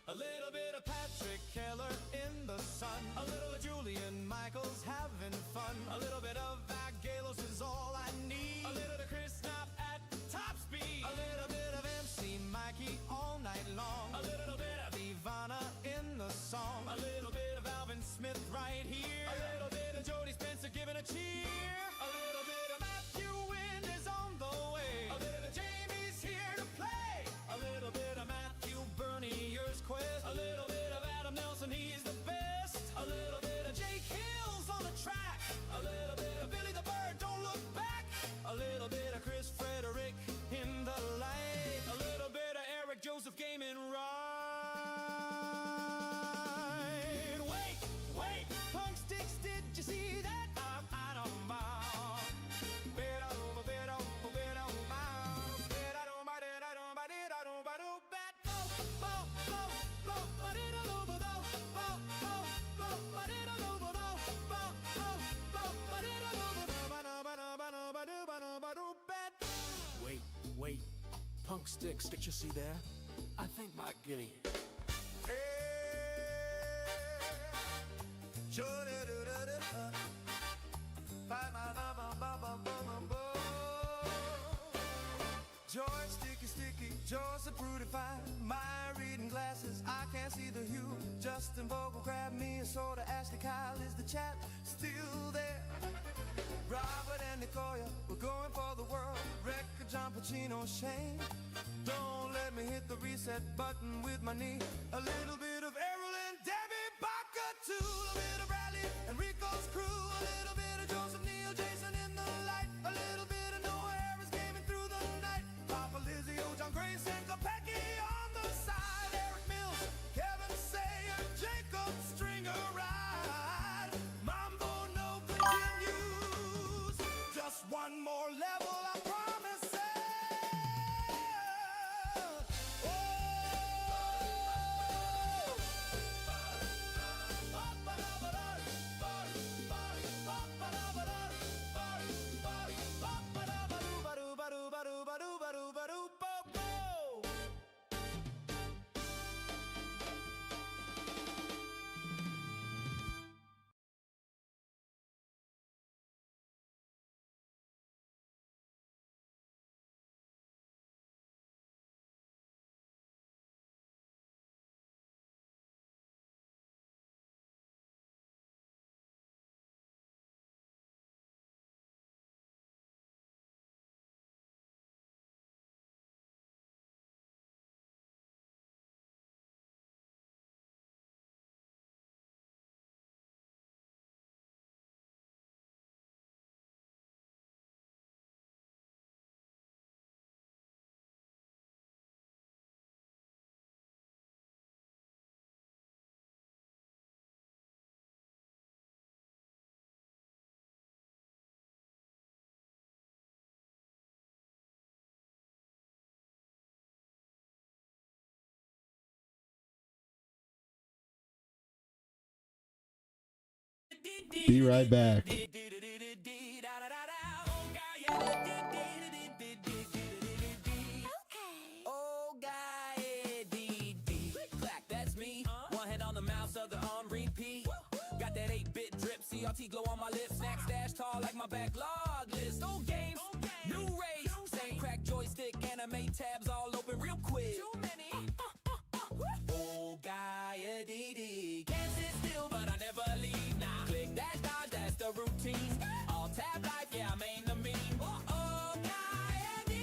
A little bit of Patrick Keller in the sun, a little of Julian Michaels having fun, a little bit of Vagelos is all I need, a little of Chris Knapp at top speed, a little bit of MC Mikey all night long, a little bit of Ivana in the song, a little bit of Alvin Smith right here, a little bit of Jody Spencer giving a cheer, a little bit of Matthew Wynn is on the way, a little of Jamie's here to play, a little bit of Matthew Bernier's quest, a little bit of Adam Nelson, he's the best, a little bit of Jake Hills on the track, a little bit of Billy the Bird, don't look back, a little bit of Chris Frederick in the light, a little bit of Eric Joseph gaming right. Wait, Punk Sticks, did you see that? I don't bow. Wait, Punk Sticks, did you see there? I think my giddy. Joy sticky, sticky, joy so fruitify. My reading glasses, I can't see the hue. Justin Vogel grabbed me a soda. Ashley Kyle, is the chat still there? Robert and Nicoya, we're going for the world. Record John Pacino, Shane. Don't let me hit the reset button with my knee. A little bit of Errol and Debbie Barker too. A bit of Bradley and Rico's crew. A little bit of Joseph Neal, Jason in the light. A little bit of Noah Harris gaming through the night. Papa Lizzie, John Grace and Kopecky on the side. Eric Mills, Kevin Sayer, Jacob Stringer ride. Mambo no continues. Just one more level, I promise. Be right back. Oh, guy, clack, that's me. One hand on the mouse, other on repeat. Got that 8-bit drip, CRT glow on my lips. Snack stash tall like my backlog list. Old games, new race. Same crack joystick, anime tabs all open real quick. Too many. Oh, guy, can't sit still, but I never leave now. Click dash dodge, that's the routine. All tab life, yeah, I'm in the meme. Oh, guy,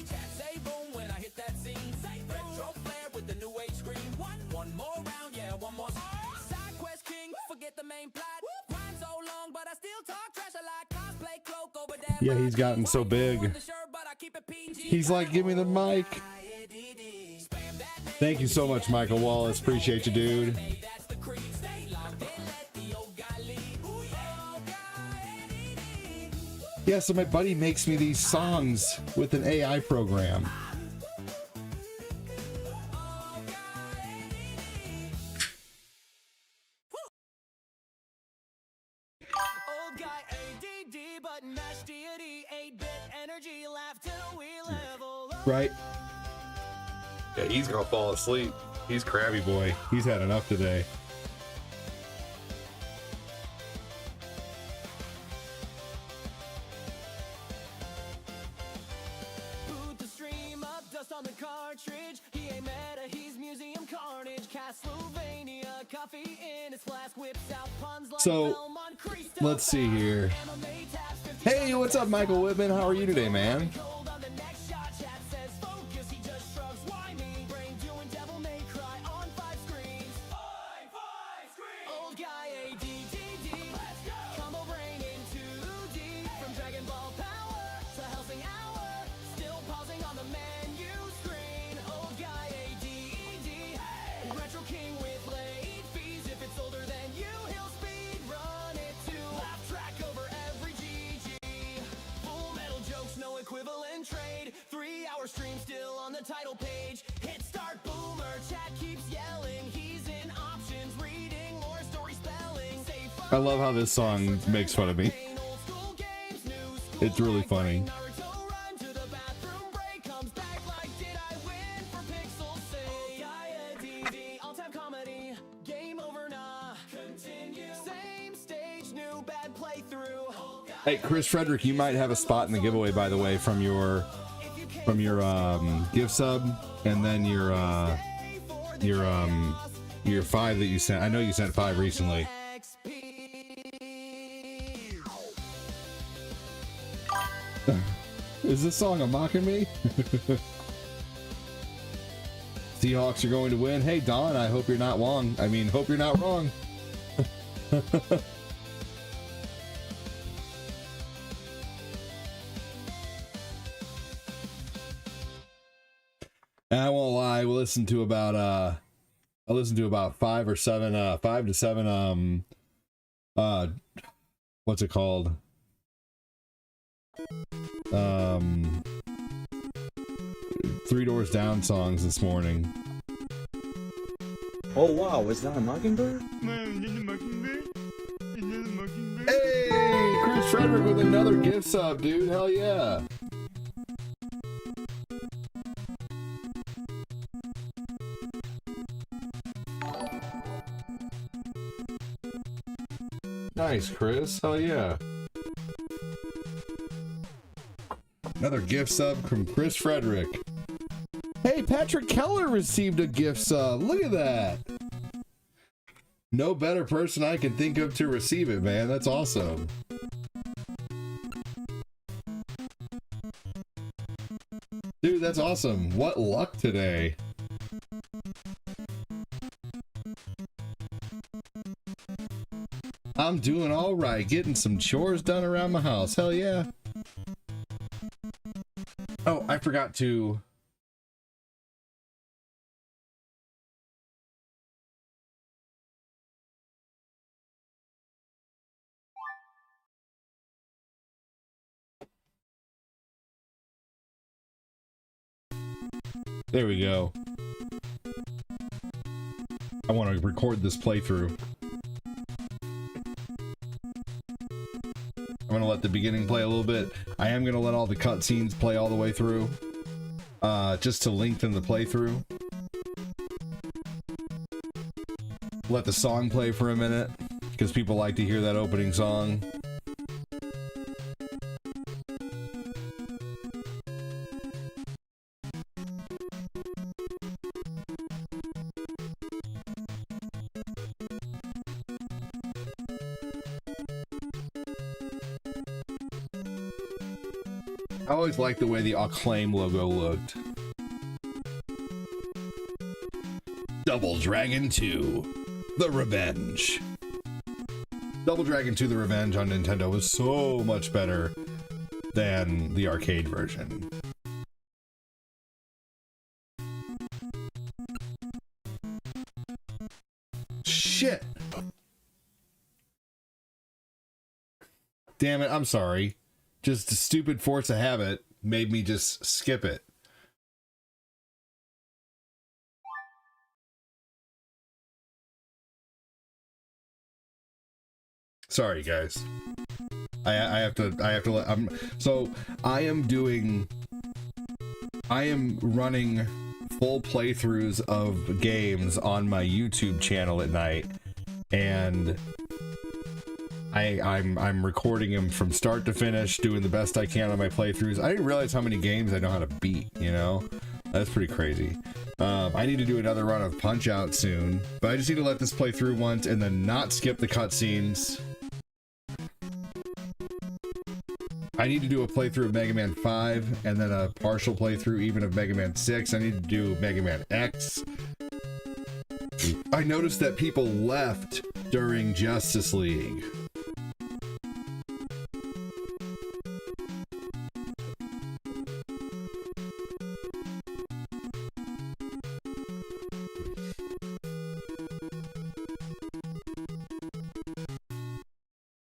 chat say boom when I hit that scene. Retro flare with the new age screen. One more round, yeah, one more. Side quest king, forget the main plot. Rhyme so long, but I still talk trash a lot. Cosplay cloak over that. Yeah, he's gotten so big. He's like, give me the mic. Thank you so much, Michael Wallace. Appreciate you, dude. Yeah, so my buddy makes me these songs with an AI program. Old guy ADD, but mash deity, 8-bit energy, laugh till we level up. Right? Yeah, he's gonna fall asleep. He's crabby boy. He's had enough today. Boot the stream up, dust on the cartridge. He ain't meta, he's museum carnage. Castlevania, coffee in his flask, whips out puns like So, Belmont Crease. let's see here. Hey, what's up, Michael Whitman? How are you today, man? Cold on the next shot, chat says focus, he just shrugs, why me? Brain doing devil may cry on 5 screens. 5 screens! Old guy ADDD, let's go! Combo brain in 2D, from Dragon Ball Power to Helsing Hour, still pausing on the menu screen. Old guy ADD, hey! Retro king with late fees, if it's older than you, he'll speed run it to laugh track over every GG. Full metal jokes, no equivalent trade. 3-hour stream still on the title page. Hit start boomer, chat keeps yelling. He's in options, reading more story spelling. Save I love how this song makes fun of me. old school games, new school It's really funny. Naruto run to the bathroom break, comes back like, did I win for Pixel Say? Gaia DD, all-time comedy, game over nah. Continue, same stage, new bad playthrough. Hey, Chris Frederick, you might have a spot in the giveaway, by the way, from your If you can't from your gift sub, and then your 5 that you sent. I know you sent 5 recently. Is this song a mocking me? Seahawks are going to win. Hey Don, I hope you're not wrong. I mean, hope you're not wrong. And I won't lie, I listened to about 5 to 7 what's it called? Three Doors Down songs this morning. Oh wow, is that a mockingbird? Hey, Chris Frederick with another gift sub, dude. Hell yeah. Nice, Chris. Hell yeah. Another gift sub from Chris Frederick. Hey, Patrick Keller received a gift sub. Look at that. No better person I can think of to receive it, man. That's awesome. Dude, that's awesome. What luck today. I'm doing all right, getting some chores done around my house. Hell yeah. Oh, I forgot to... There we go. I want to record this playthrough. I'm gonna let the beginning play a little bit. I am gonna let all the cutscenes play all the way through, just to lengthen the playthrough. Let the song play for a minute, because people like to hear that opening song. I always liked the way the Acclaim logo looked. Double Dragon 2, The Revenge. Double Dragon 2, The Revenge on Nintendo was so much better than the arcade version. Shit! Damn it, I'm sorry. Just a stupid force of habit made me just skip it. Sorry, guys. I have to let. I am running full playthroughs of games on my YouTube channel at night, and I'm recording them from start to finish, doing the best I can on my playthroughs. I didn't realize how many games I know how to beat, you know? That's pretty crazy. I need to do another run of Punch-Out soon, but I just need to let this play through once and then not skip the cutscenes. I need to do a playthrough of Mega Man 5 and then a partial playthrough even of Mega Man 6. I need to do Mega Man X. I noticed that people left during Justice League.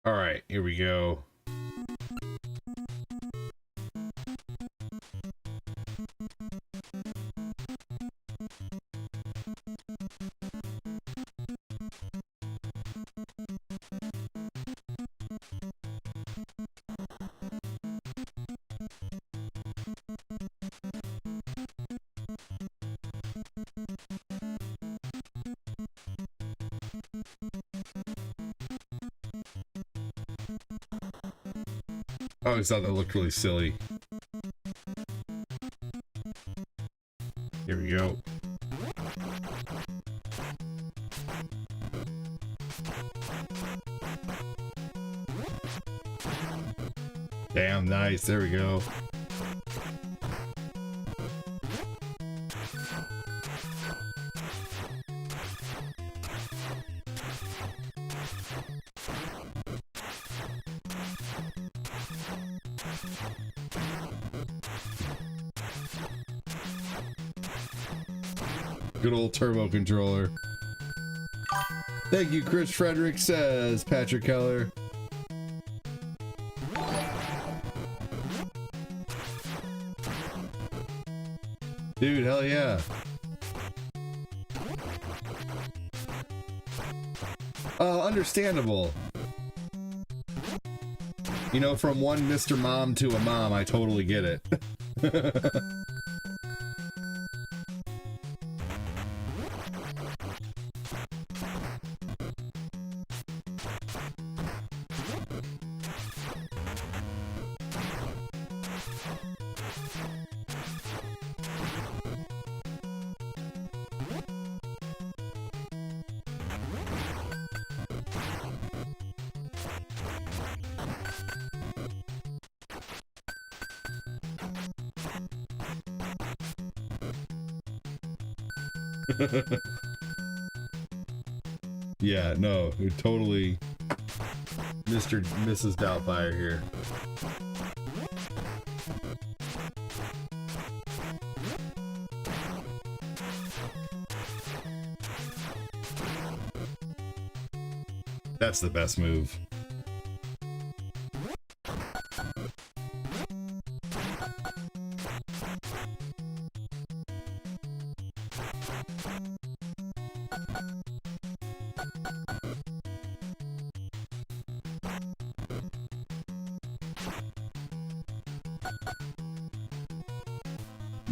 All right, here we go. I always thought that looked really silly. we go. Damn nice. There we go. Good old turbo controller. Thank you, Chris Frederick, says Patrick Keller. Dude, hell yeah. Understandable. You know, from one Mr. Mom to a mom, I totally get it. Yeah, no, totally Mr. and Mrs. Doubtfire here. That's the best move.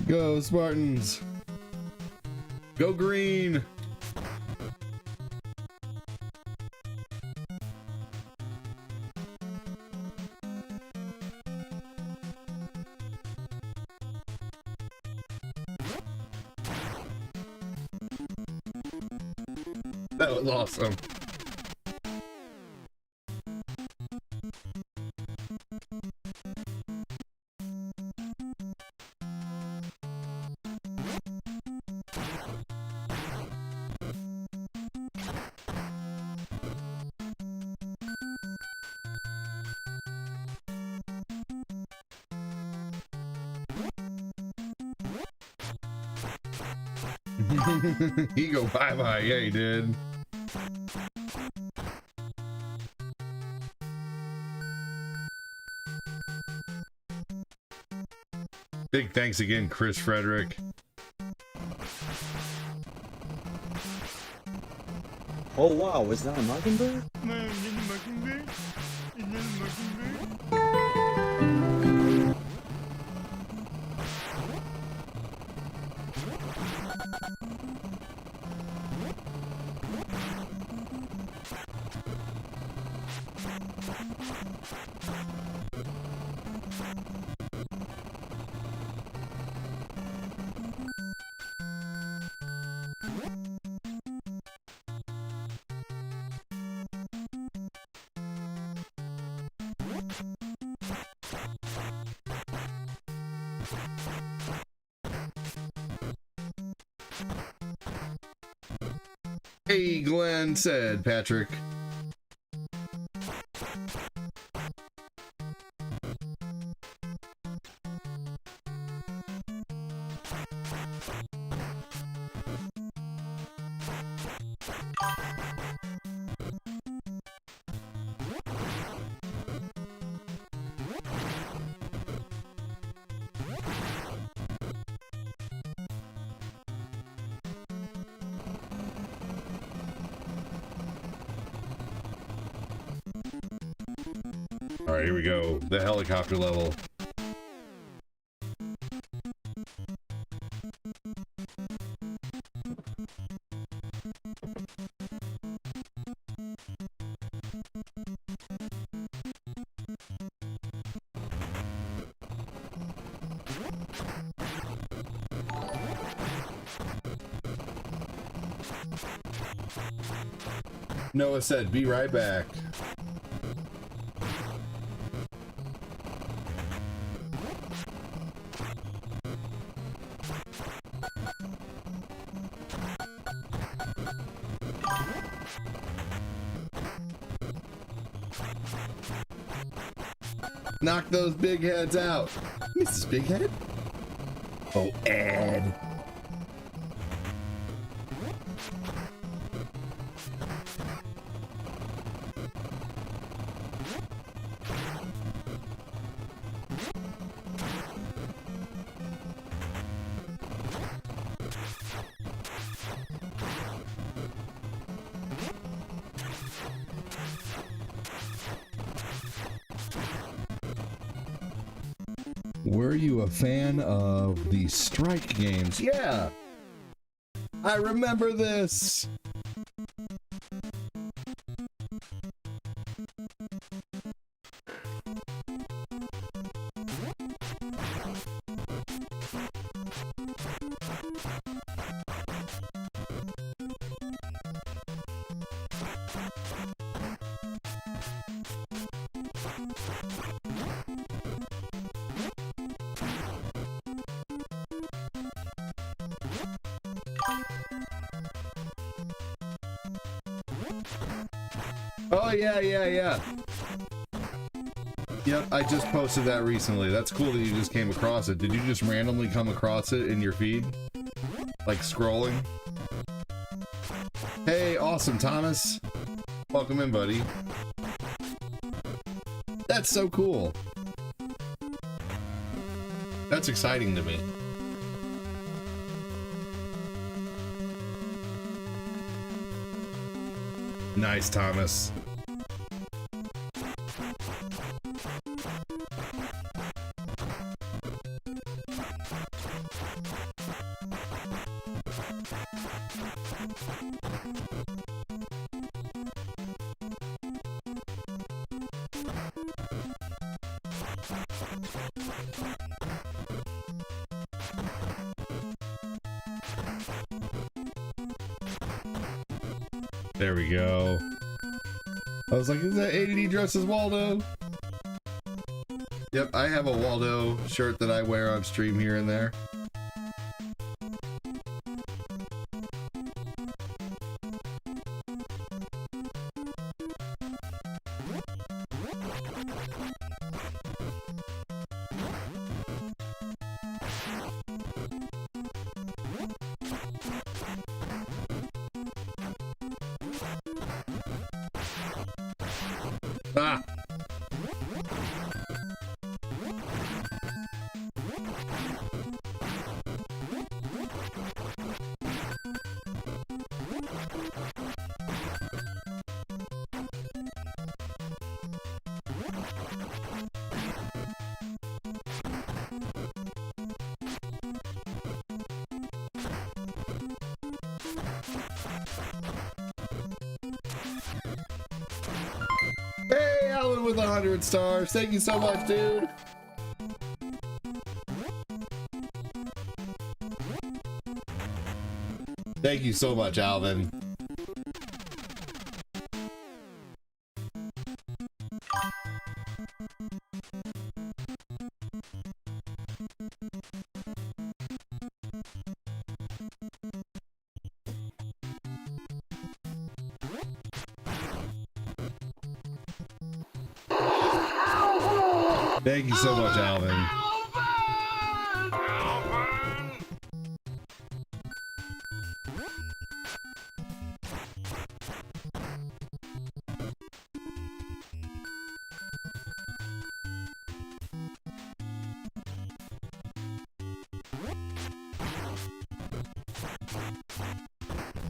Go Spartans! Go green! That was awesome. He go bye-bye. Yeah, he did. Big thanks again, Chris Frederick. Oh wow, is that a mockingbird? Hey, Glenn, said Patrick. All right, here we go. The helicopter level. Noah said, be right back. Knock those big heads out. Mrs. Big Head? Oh, Ed. Were you a fan of the Strike games? Yeah! I remember this! Oh, yeah. Yep, I just posted that recently. That's cool that you just came across it. Did you just randomly come across it in your feed? Like scrolling? Hey, awesome, Thomas. Welcome in, buddy. That's so cool. That's exciting to me. Nice, Thomas. There we go. I was like, is that ADD dressed as Waldo? Yep, I have a Waldo shirt that I wear on stream here and there. Ah! Hey, Alan with 100 stars. Thank you so much, dude. Thank you so much, Alvin. Thank you so much, Alvin.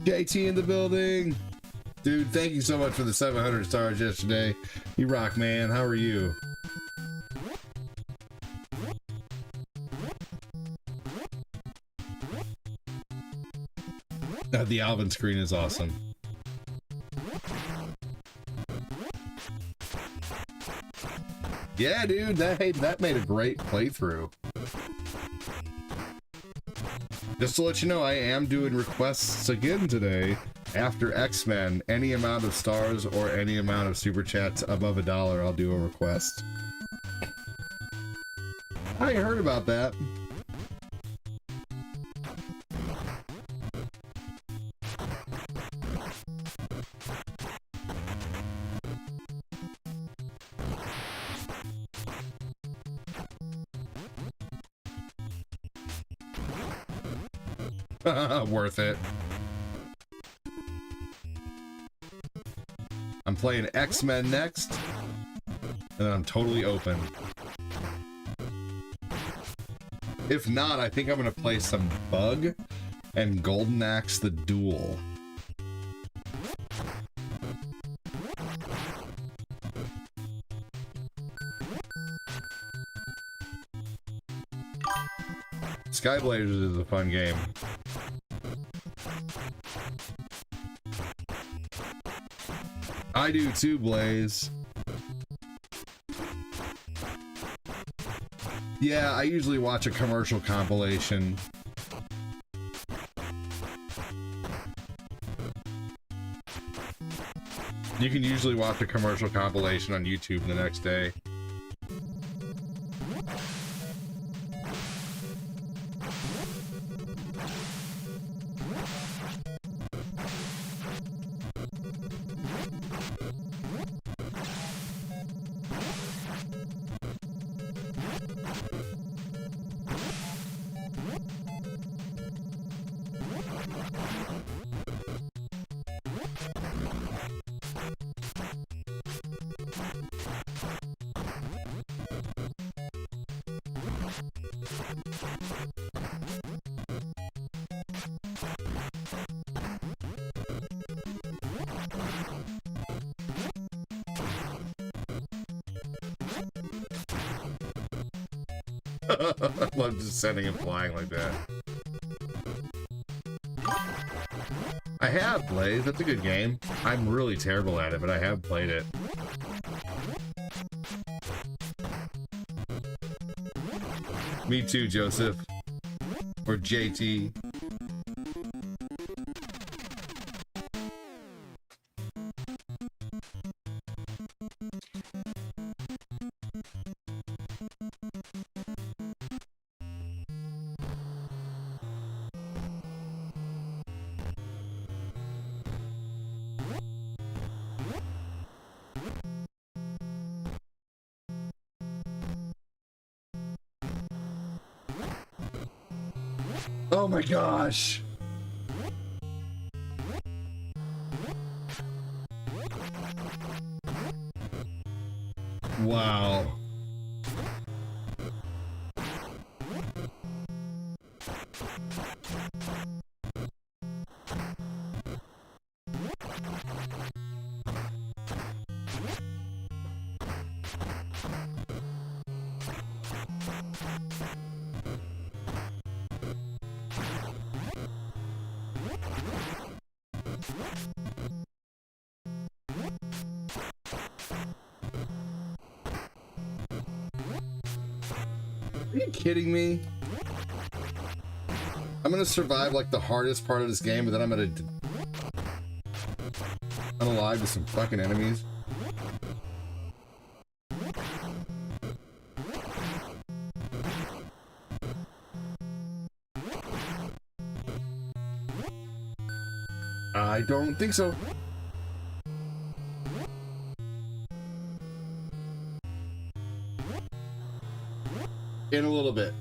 JT in the building. Dude, thank you so much for the 700 stars yesterday. You rock, man. How are you? The Alvin screen is awesome. Yeah, dude, that made a great playthrough. Just to let you know, I am doing requests again today After XMen, any amount of stars or any amount of super chats above $1, I'll do a request. I heard about that. Worth it. I'm playing XMen next, and then I'm totally open. If not, I think I'm gonna play some Bug and Golden Axe the Duel. Skyblazers is a fun game. I do too, Blaze. Yeah, I usually watch a commercial compilation. You can usually watch a commercial compilation on YouTube the next day. I love just sending and flying like that. I have played. That's a good game. I'm really terrible at it, but I have played it. Me too, Joseph. Or JT. Oh my gosh. Wow. Are you kidding me? I'm gonna survive like the hardest part of this game, but then I'm gonna unalive to some fucking enemies. I don't think so. In a little bit.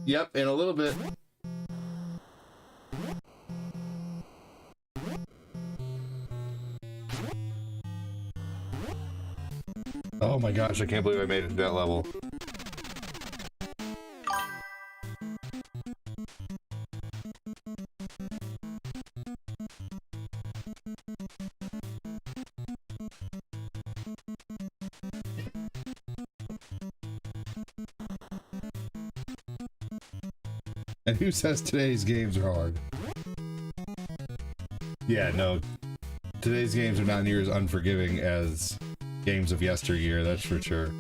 Yep, in a little bit. Oh my gosh, I can't believe I made it to that level. And who says today's games are hard? Yeah, no. Today's games are not near as unforgiving as games of yesteryear, that's for sure.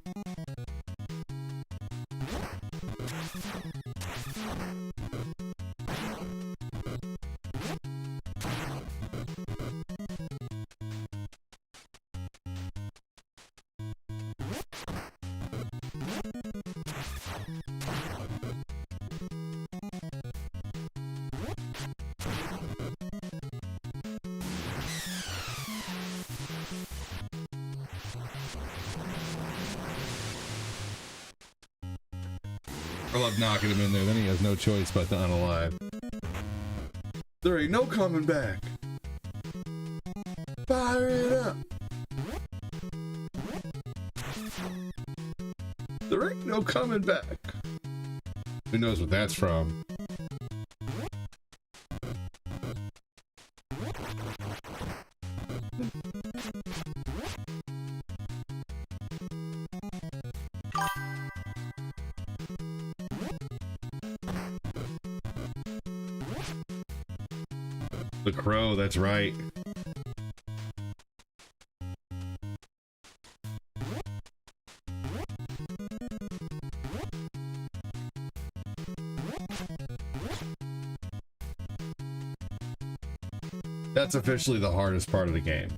I love knocking him in there, then he has no choice but to unalive. There ain't no coming back. Fire it up. There ain't no coming back. Who knows what that's from? The Crow, that's right. That's officially the hardest part of the game.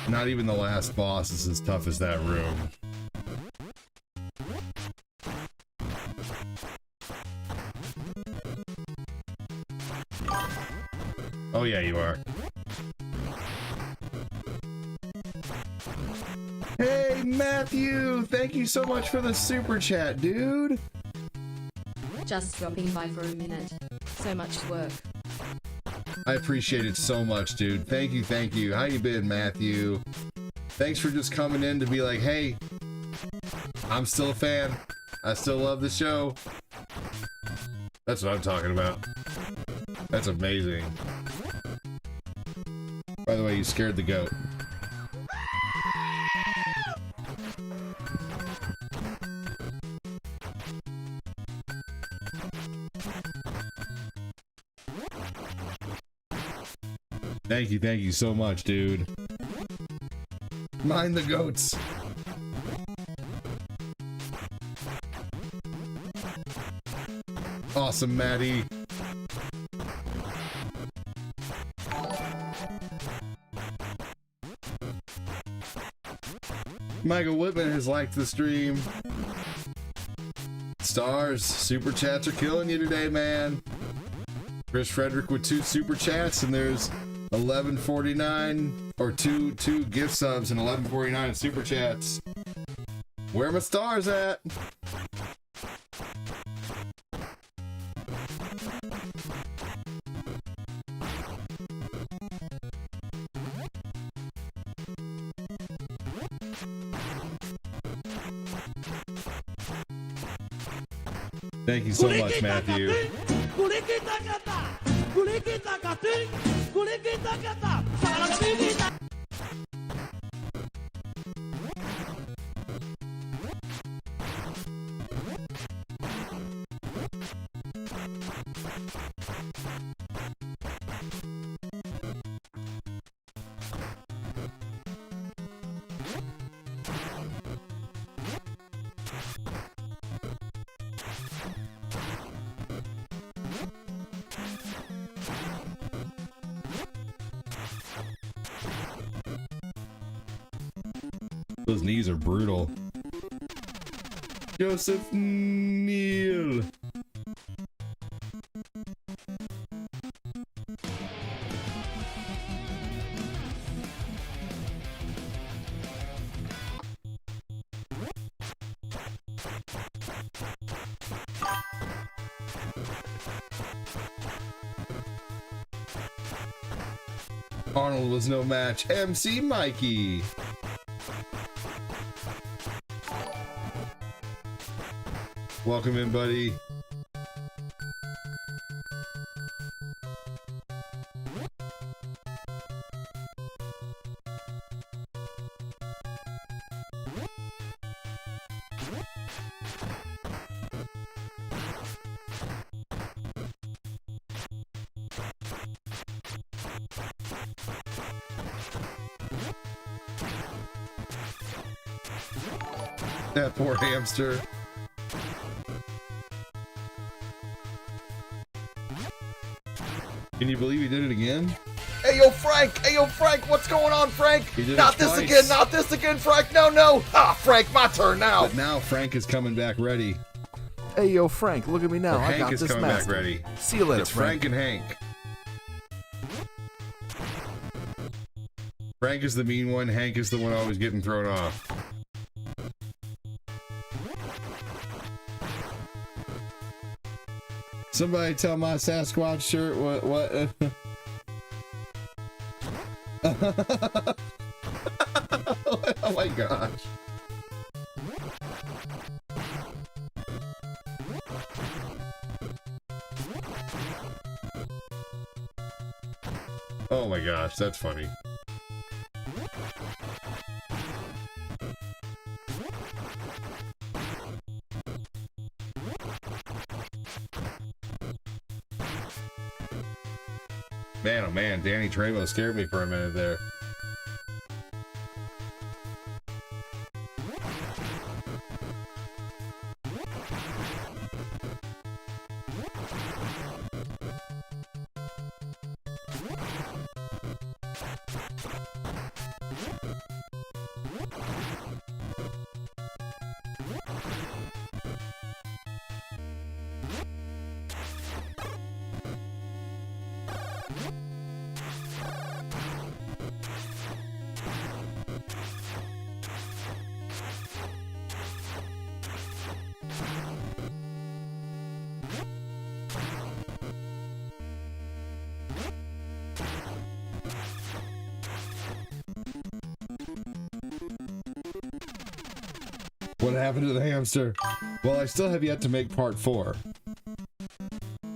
Not even the last boss is as tough as that room. Oh yeah, you are. Hey, Matthew! Thank you so much for the super chat, dude! Just dropping by for a minute. So much work. I appreciate it so much, dude. Thank you, thank you. How you been, Matthew? Thanks for just coming in to be like, hey, I'm still a fan. I still love the show. That's what I'm talking about. That's amazing. By the way, you scared the goat. Thank you so much, dude. Mind the goats. Awesome, Maddie. Michael Whitman has liked the stream. Stars, super chats are killing you today, man. Chris Frederick with 2 super chats, and there's 1149 or two gift subs and 1149 super chats. Where are my stars at? Thank you so much, Matthew. Those knees are brutal. Joseph Neal. Arnold was no match. MC Mikey. Welcome in, buddy. That poor hamster. Can you believe he did it again? Hey yo, Frank! Hey yo, Frank! What's going on, Frank? He did Not it this twice. again! Not this again, Frank! No, no! Ah, Frank, my turn now! But now Frank is coming back ready. Hey yo, Frank! Look at me now! Or I Hank got is this coming master. back ready. See you later, It's Frank and Hank. Frank is the mean one. Hank is the one always getting thrown off. Somebody tell my Sasquatch shirt what oh my gosh. Oh my gosh, that's funny. Man, oh man, Danny Trejo scared me for a minute there. What happened to the hamster? Well, I still have yet to make part 4.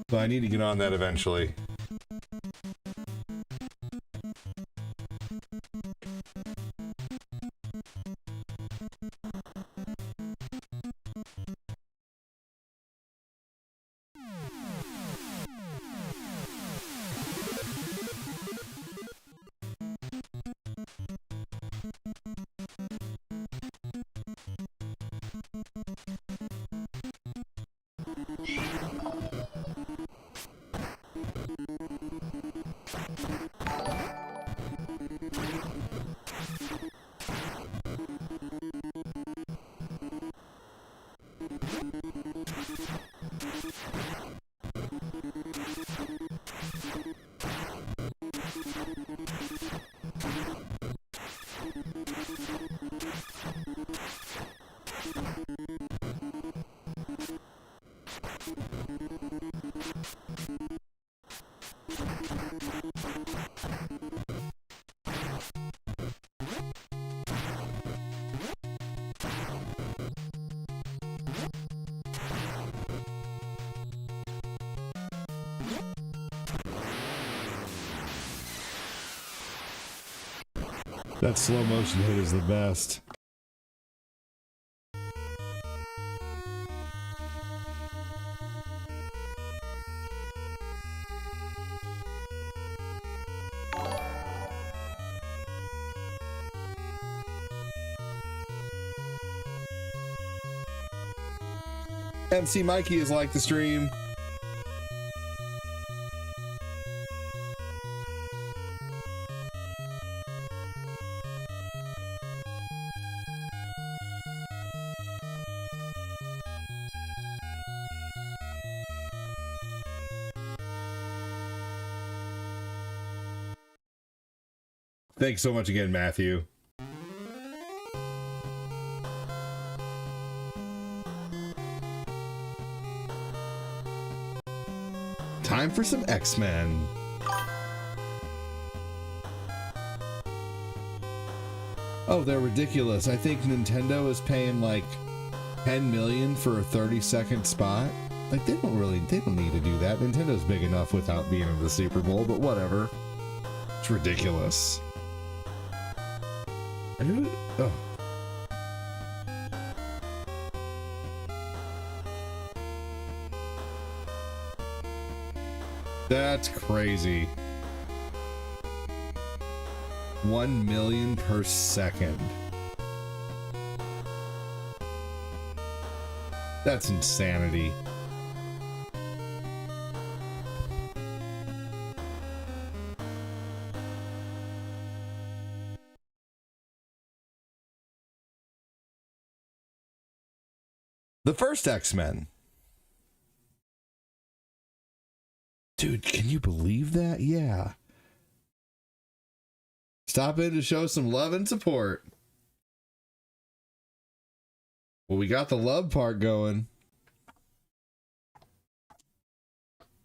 But I need to get on that eventually. That slow motion hit is the best. MC Mikey is like the stream. Thanks so much again, Matthew. Time for some X-Men. Oh, they're ridiculous. I think Nintendo is paying like 10 million for a 30-second spot. Like they don't need to do that. Nintendo's big enough without being in the Super Bowl, but whatever. It's ridiculous. Oh. That's crazy. 1 million per second. That's insanity. The first X-Men. Dude, can you believe that? Yeah. stop in to show some love and support. Well, we got the love part going.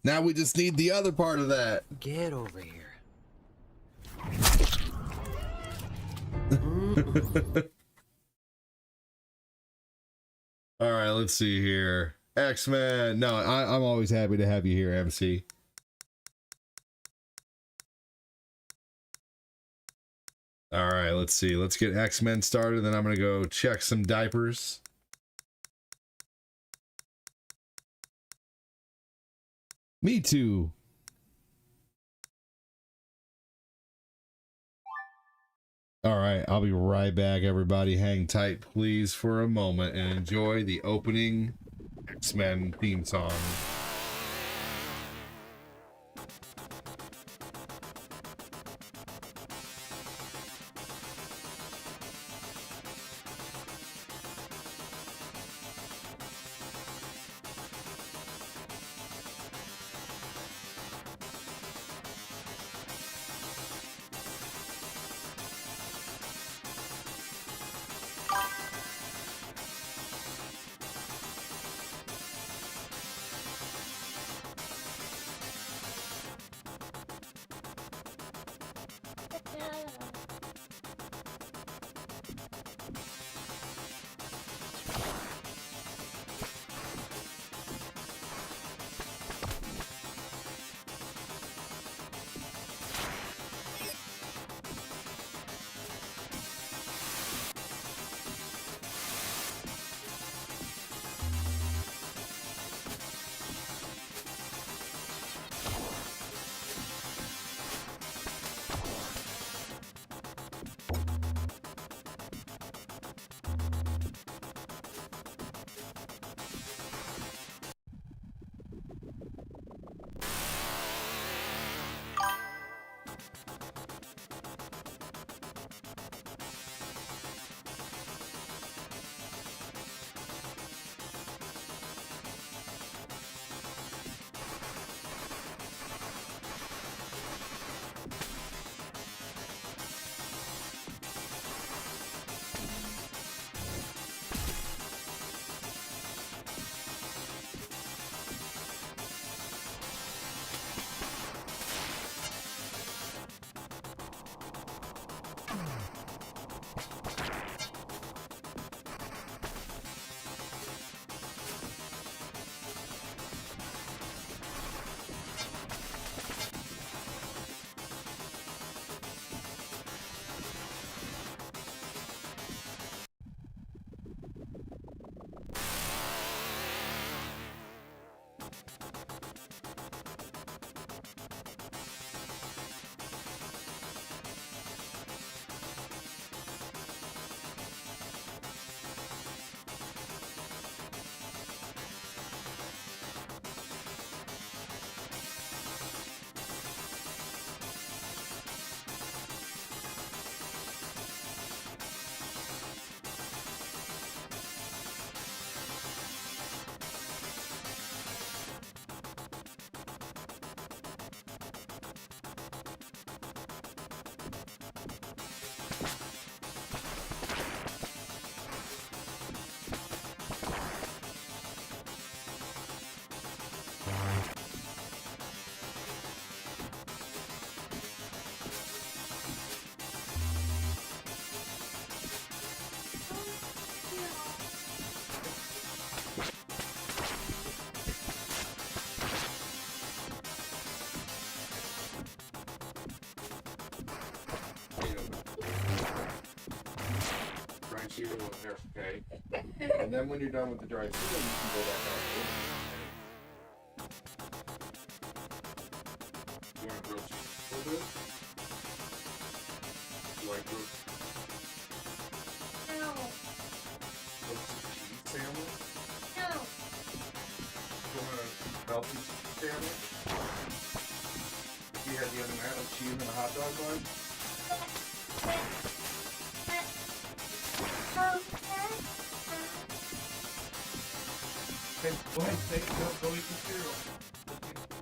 Now we just need the other part of that. Get over here. All right, let's see here. X-Men. No, I'm always happy to have you here, MC. All right, let's see. Let's get X-Men started, then I'm going to go check some diapers. Me too. All right, I'll be right back, everybody. Hang tight, please, for a moment and enjoy the opening X-Men theme song. Okay. And then when you're done with the dry food, you can go back out. You want grilled cheese a little bit? You like grilled cheese sandwich? No. You want a melted cheese sandwich? You had the other night, like cheese and a hot dog bun? Okay, go ahead, go eat some cereal.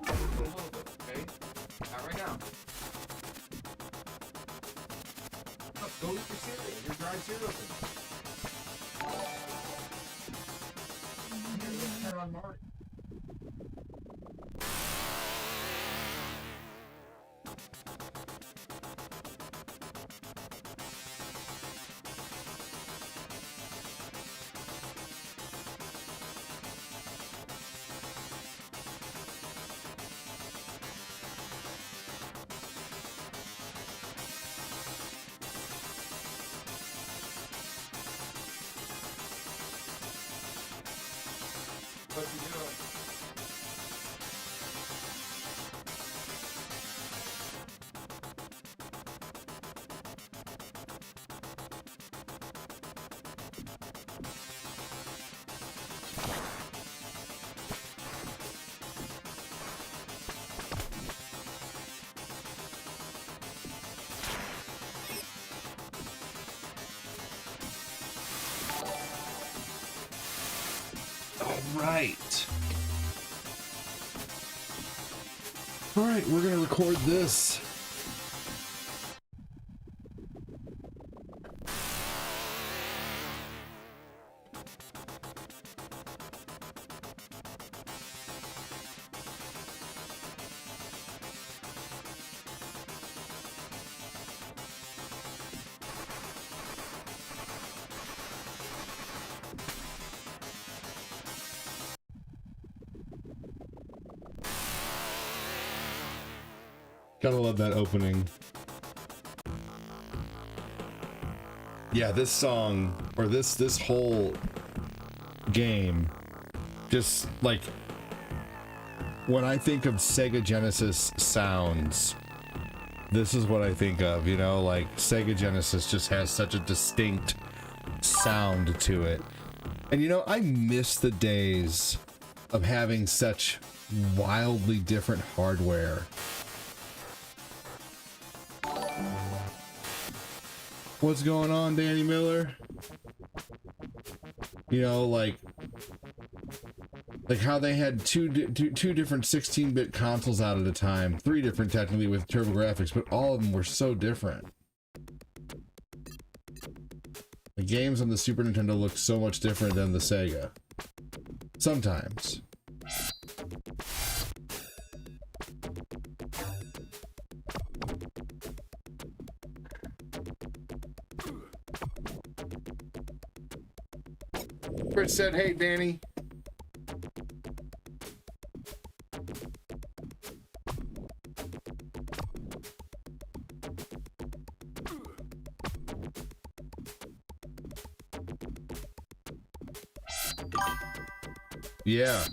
Just a little bit, okay? Not right now. Go eat your cereal. Your dry cereal. Turn on Mario. What you doing? Right. All right, we're gonna record this. Gotta love that opening. Yeah, this song, or this whole game, just like, when I think of Sega Genesis sounds, this is what I think of, you know, like Sega Genesis just has such a distinct sound to it. And you know, I miss the days of having such wildly different hardware. What's going on, Danny Miller? You know, like how they had two different 16-bit consoles out at a time, 3 different technically with TurboGrafx, but all of them were so different. The games on the Super Nintendo look so much different than the Sega. Sometimes. Chris said, hey, Danny. Yeah.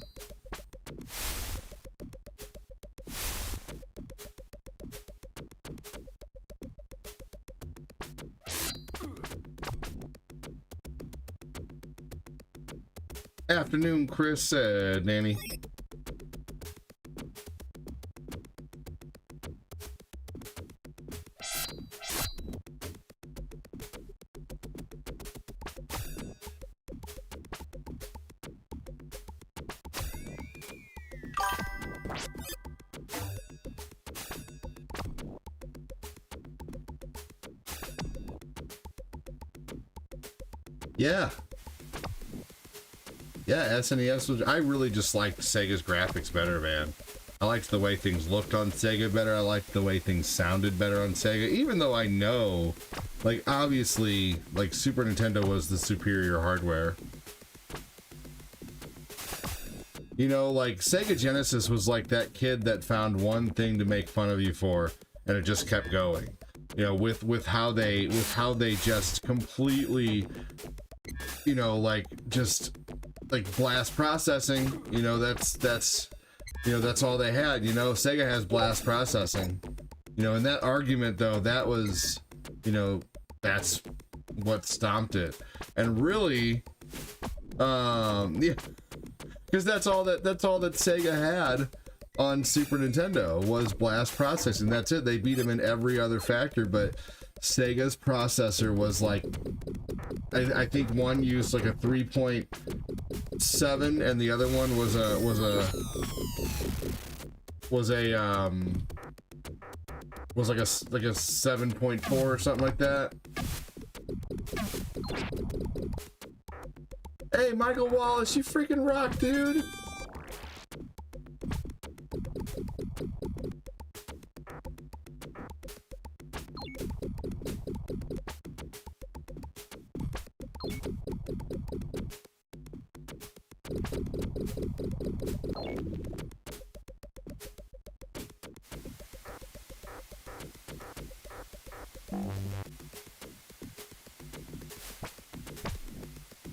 Afternoon, Chris said, Nanny. Yeah. Yeah, SNES was, I really just liked Sega's graphics better, man. I liked the way things looked on Sega better. I liked the way things sounded better on Sega, even though I know, like, obviously, like, Super Nintendo was the superior hardware. You know, like, Sega Genesis was like that kid that found one thing to make fun of you for, and it just kept going. You know, with how they just completely, you know, like, just like blast processing, you know, that's you know, that's all they had. You know, Sega has blast processing, you know, and that argument though, that was, you know, that's what stomped it. And really, yeah, because that's all that Sega had on Super Nintendo was blast processing. That's it. They beat them in every other factor, but Sega's processor was like, I think one used like a 3.7 and the other one was a 7.4 or something like that. Hey, Michael Wallace, you freaking rock, dude.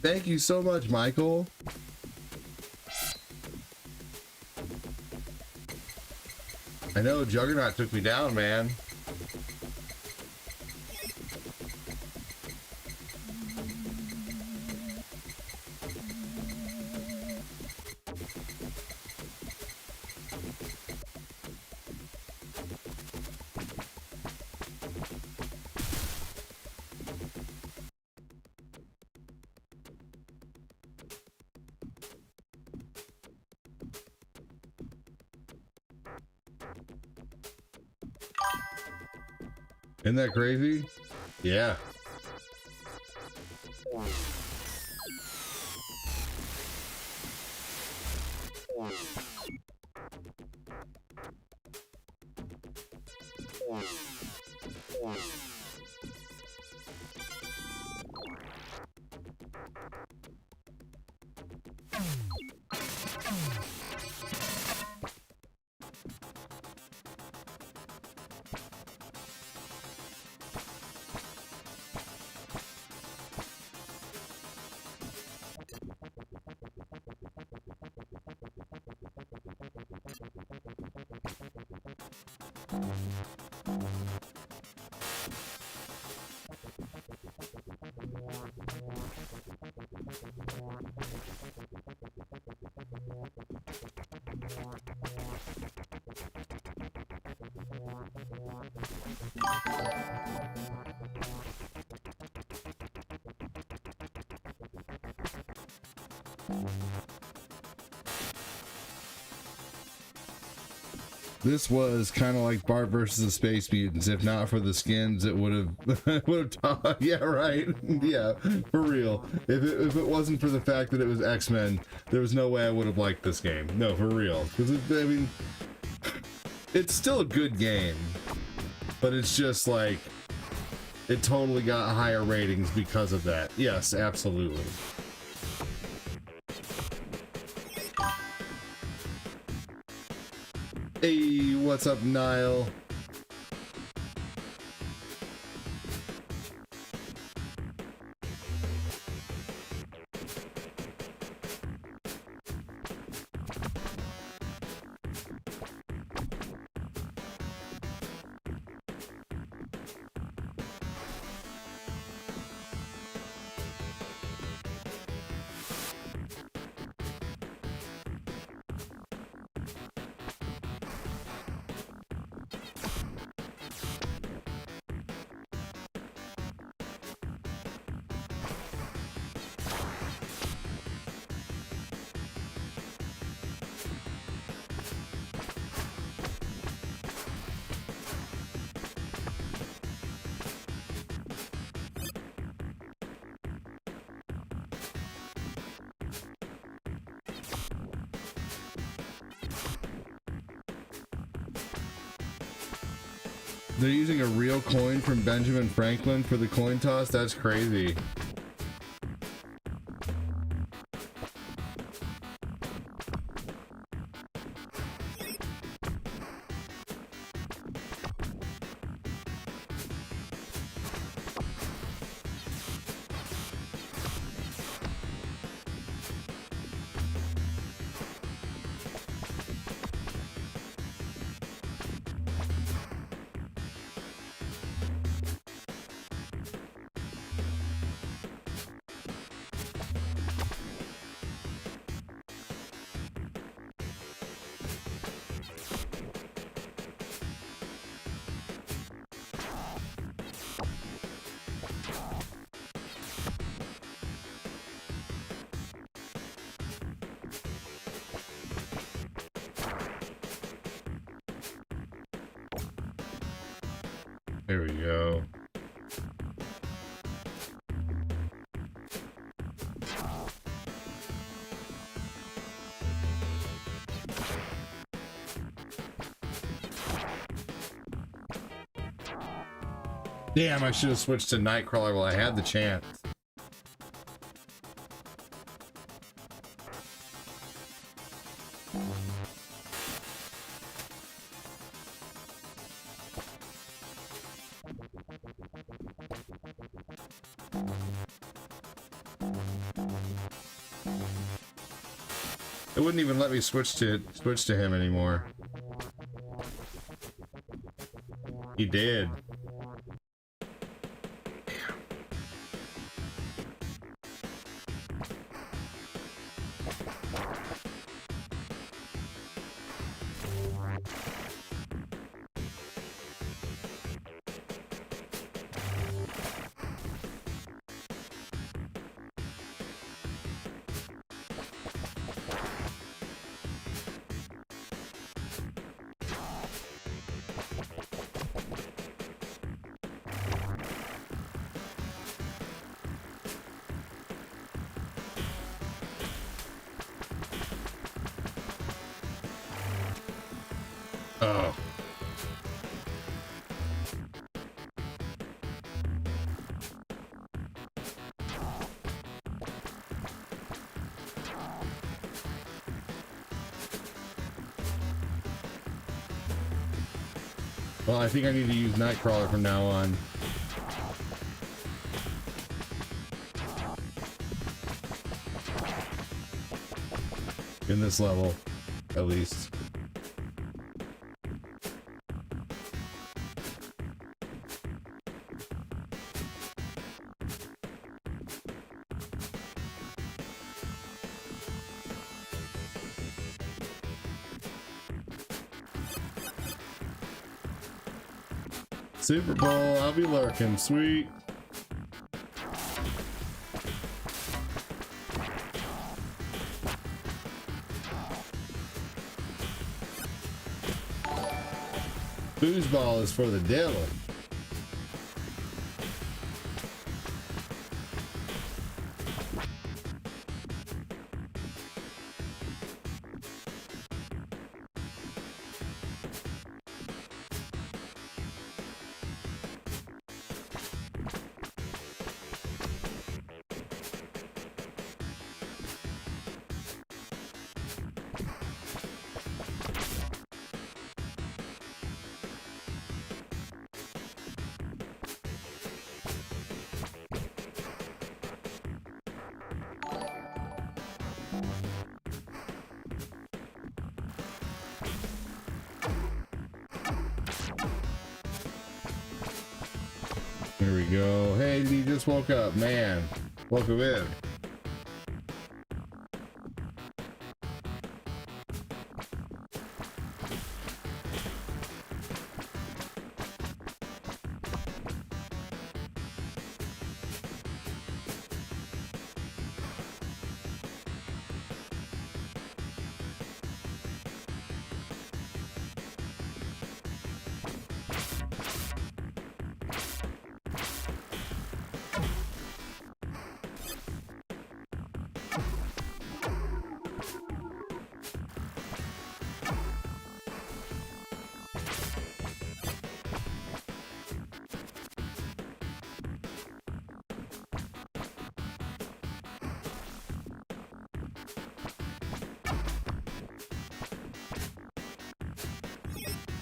Thank you so much, Michael. I know Juggernaut took me down, man. Isn't that crazy? Yeah. This was kind of like Bart versus the Space Mutants. If not for the skins, it would have. Yeah, right. Yeah, for real. If it wasn't for the fact that it was X-Men, there was no way I would have liked this game. No, for real. Because I mean, it's still a good game, but it's just like it totally got higher ratings because of that. Yes, absolutely. Hey, what's up, Niall? They're using a real coin from Benjamin Franklin for the coin toss? That's crazy. There we go. Damn, I should have switched to Nightcrawler while I had the chance. It wouldn't even let me switch to him anymore. He did. Oh. Well, I think I need to use Nightcrawler from now on. In this level, at least. Super Bowl, I'll be lurking, sweet. Foosball is for the devil. Here we go. Hey, you just woke up, man. Welcome in.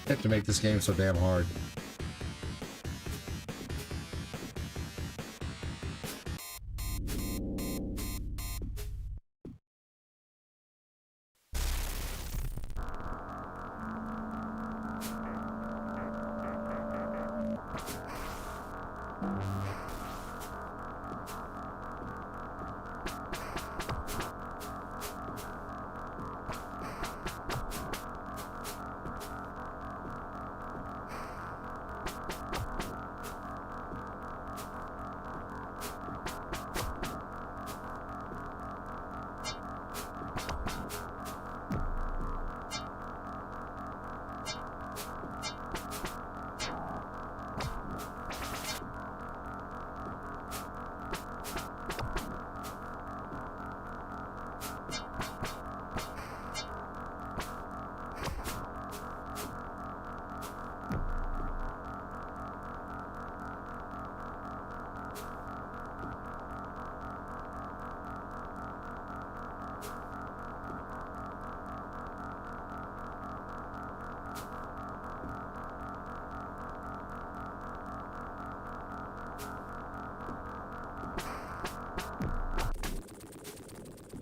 I have to make this game so damn hard.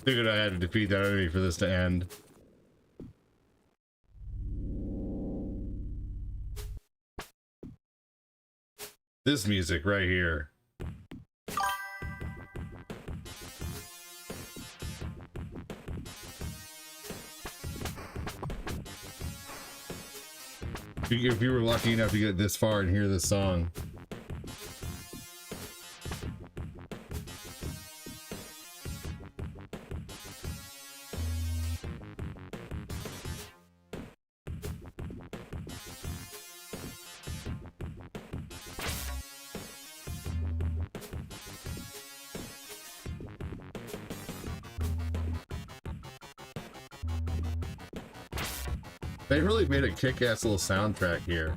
Figured I had to defeat that enemy for this to end. This music right here. If you were lucky enough to get this far and hear this song. They really made a kick-ass little soundtrack here.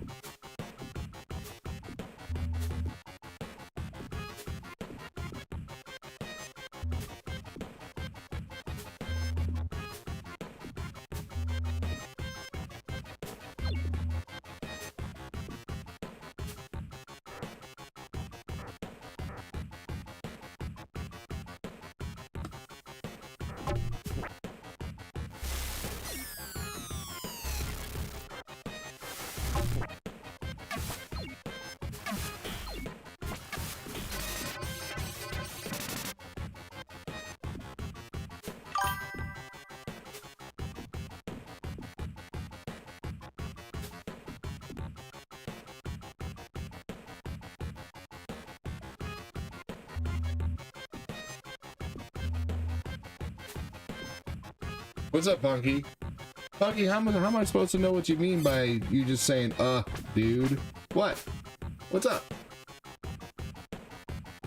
What's up, Punky? Punky, how am I supposed to know what you mean by you just saying, dude? What? What's up?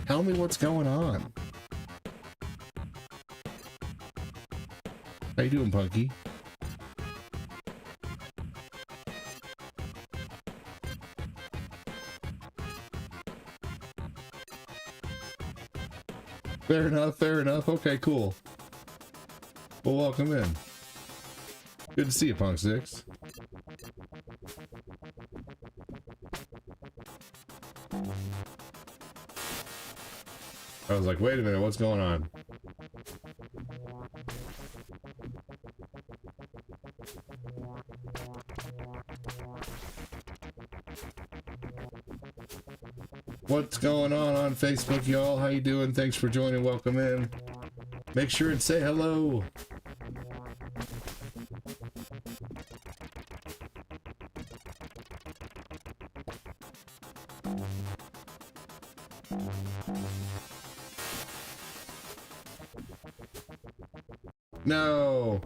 Tell me what's going on. How you doing, Punky? Fair enough, fair enough. Okay, cool. Well, welcome in. Good to see you, Punk 6. I was like, wait a minute, what's going on? What's going on Facebook, y'all? How you doing? Thanks for joining. Welcome in. Make sure and say hello. No.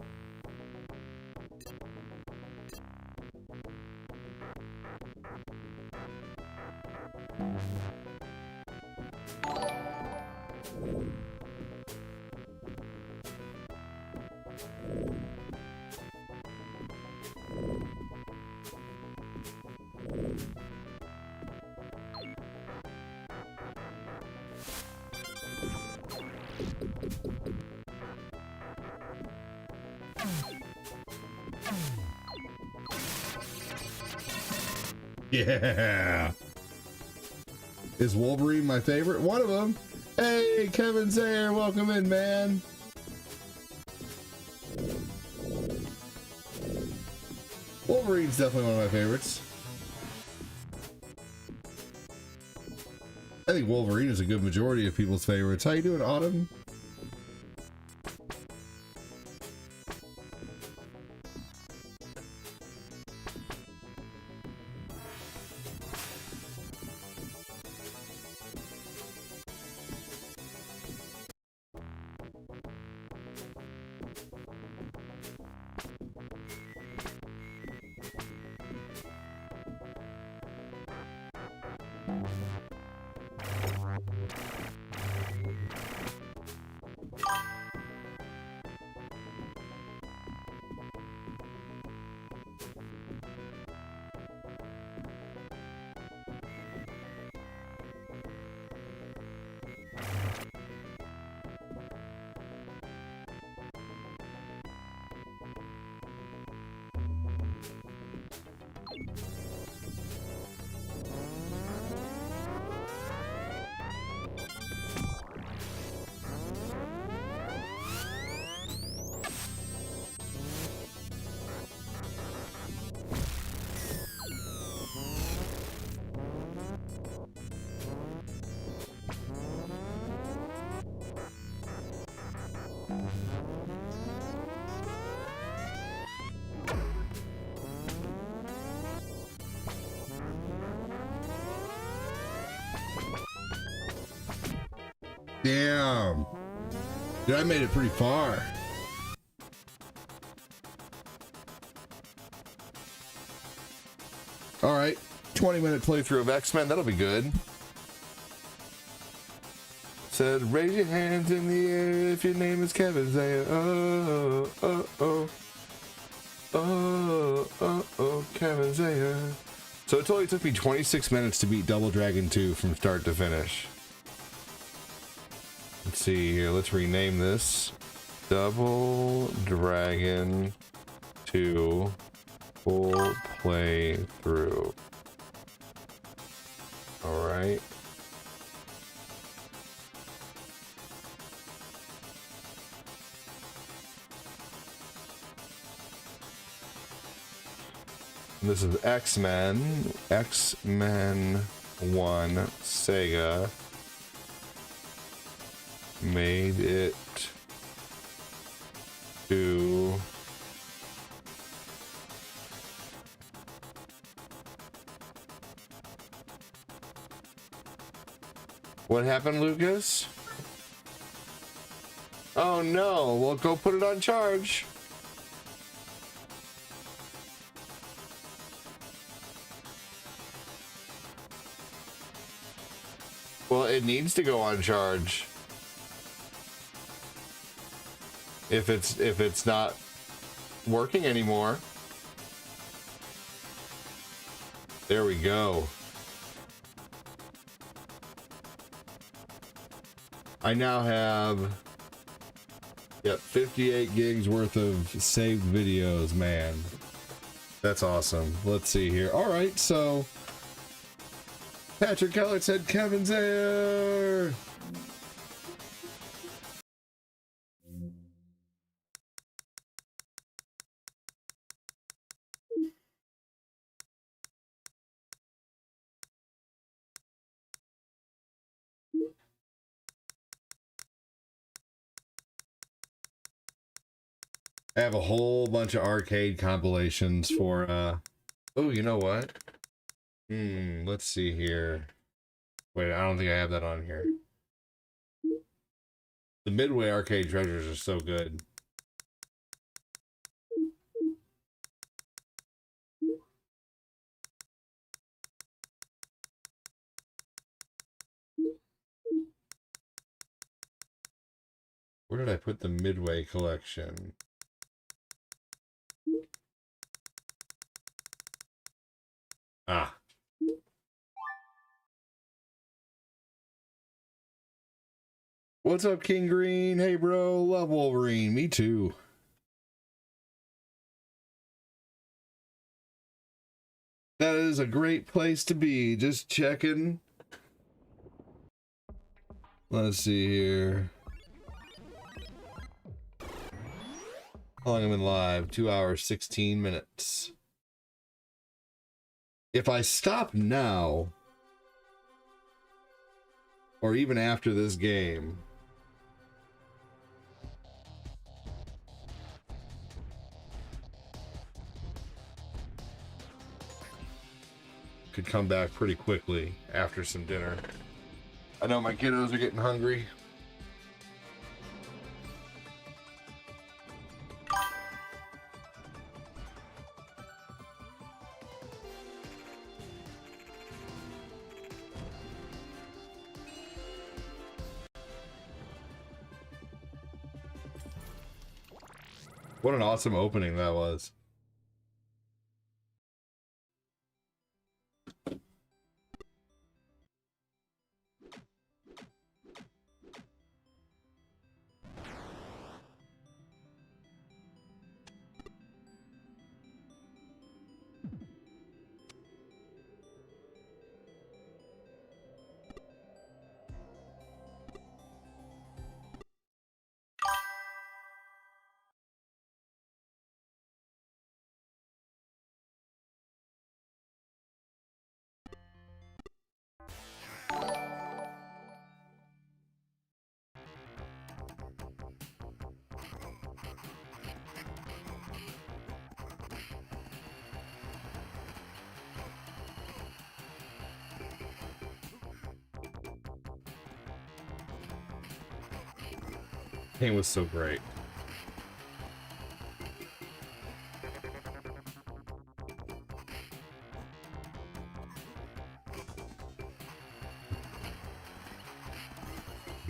Yeah. Is Wolverine my favorite? One of them. Hey, Kevin Zayer, welcome in, man. Wolverine's definitely one of my favorites. I think Wolverine is a good majority of people's favorites. How you doing, Autumn? Damn. Dude, I made it pretty far. All right, 20-minute playthrough of X-Men. That'll be good. Said, raise your hands in the air if your name is Kevin. Say, oh, oh, oh. Oh, oh, oh, Kevin Zayer. So it totally took me 26 minutes to beat Double Dragon 2 from start to finish. Let's see here. Let's rename this. Double Dragon 2 full playthrough. Alright. This is X-Men. X-Men 1 Sega made it to what happened, Lucas? Oh no, well go put it on charge. Well, it needs to go on charge. If it's not working anymore. There we go. I now have 58 gigs worth of saved videos, man. That's awesome. Let's see here. All right, so Patrick Keller said Kevin's there. I have a whole bunch of arcade compilations for oh, you know what? Let's see here. Wait, I don't think I have that on here. The Midway arcade treasures are so good. Where did I put the Midway collection? Ah. What's up, King Green? Hey, bro. Love Wolverine. Me too. That is a great place to be. Just checking. Let's see here. How long am I live? 2 hours, 16 minutes. If I stop now, or even after this game, could come back pretty quickly after some dinner. I know my kiddos are getting hungry. What an awesome opening that was. game was so great.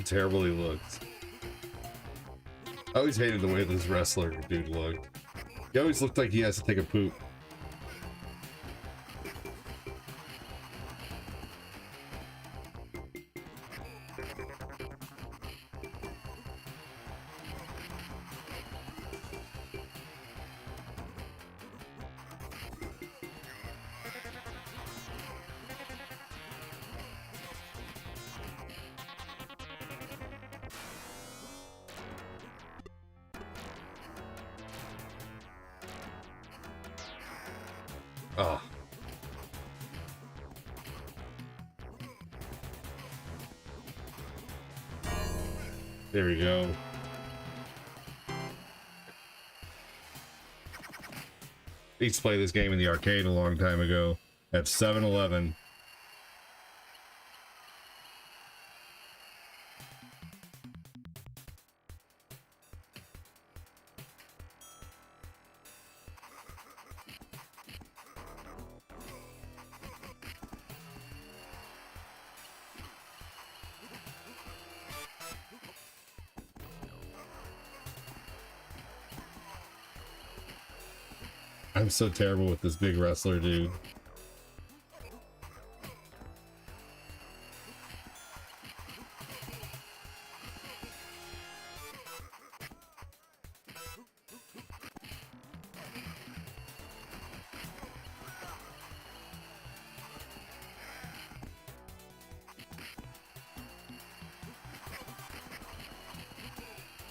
Terrible he looked. I always hated the way this wrestler dude looked. He always looked like he has to take a poop. Oh. There we go. I used to play this game in the arcade a long time ago at 7-Eleven. I'm so terrible with this big wrestler dude.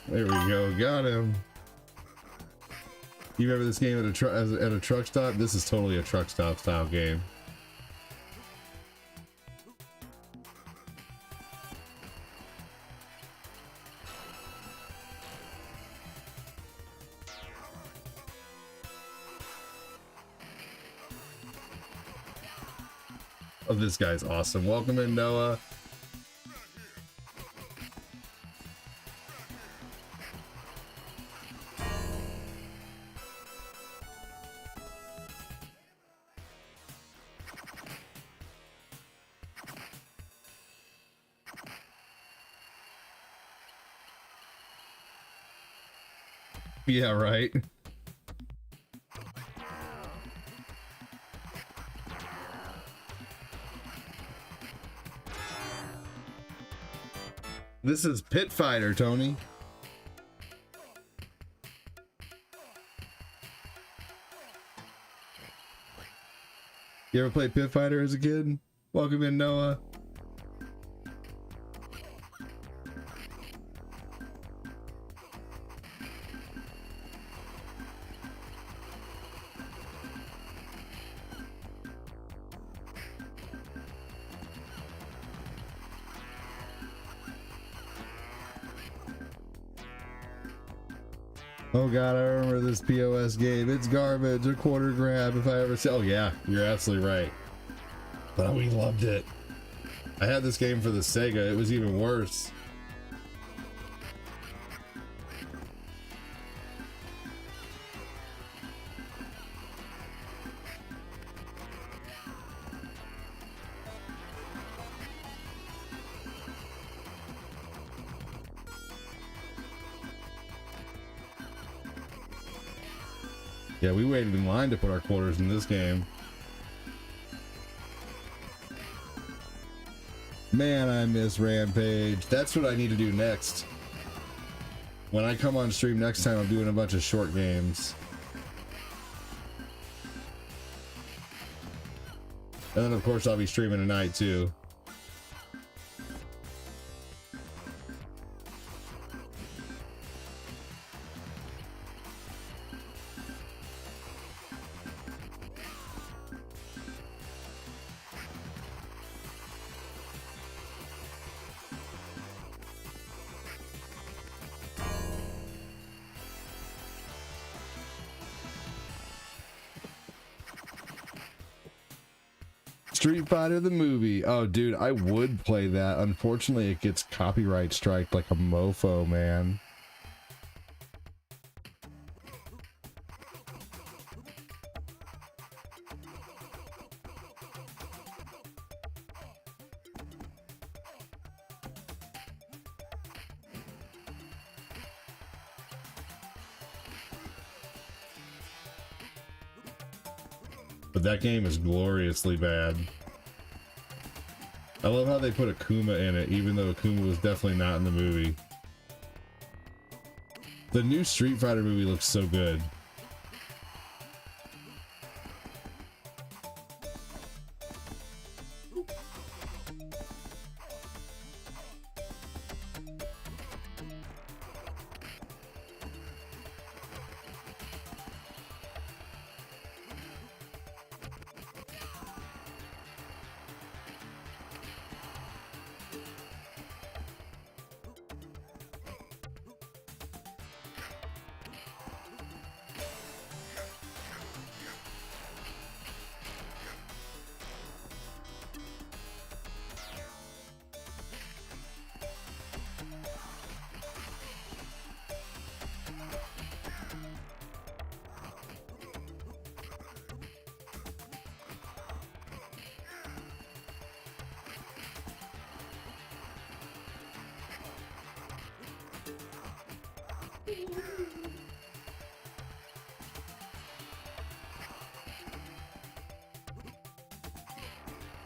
There we go, got him. You remember this game at a truck stop? This is totally a truck stop style game. Oh, this guy's awesome. Welcome in, Noah. Yeah, right. This is Pit Fighter, Tony. You ever played Pit Fighter as a kid? Welcome in, Noah. Oh god, I remember this POS game. It's garbage, a quarter grab if I ever see. Oh yeah, you're absolutely right. But we loved it. I had this game for the Sega. It was even worse. Yeah, we waited in line to put our quarters in this game. Man, I miss Rampage. That's what I need to do next. When I come on stream next time, I'm doing a bunch of short games. And then of course I'll be streaming tonight too. Street Fighter the movie. Oh, dude, I would play that. Unfortunately, it gets copyright striked like a mofo, man. But that game is gloriously bad. I love how they put Akuma in it, even though Akuma was definitely not in the movie. The new Street Fighter movie looks so good.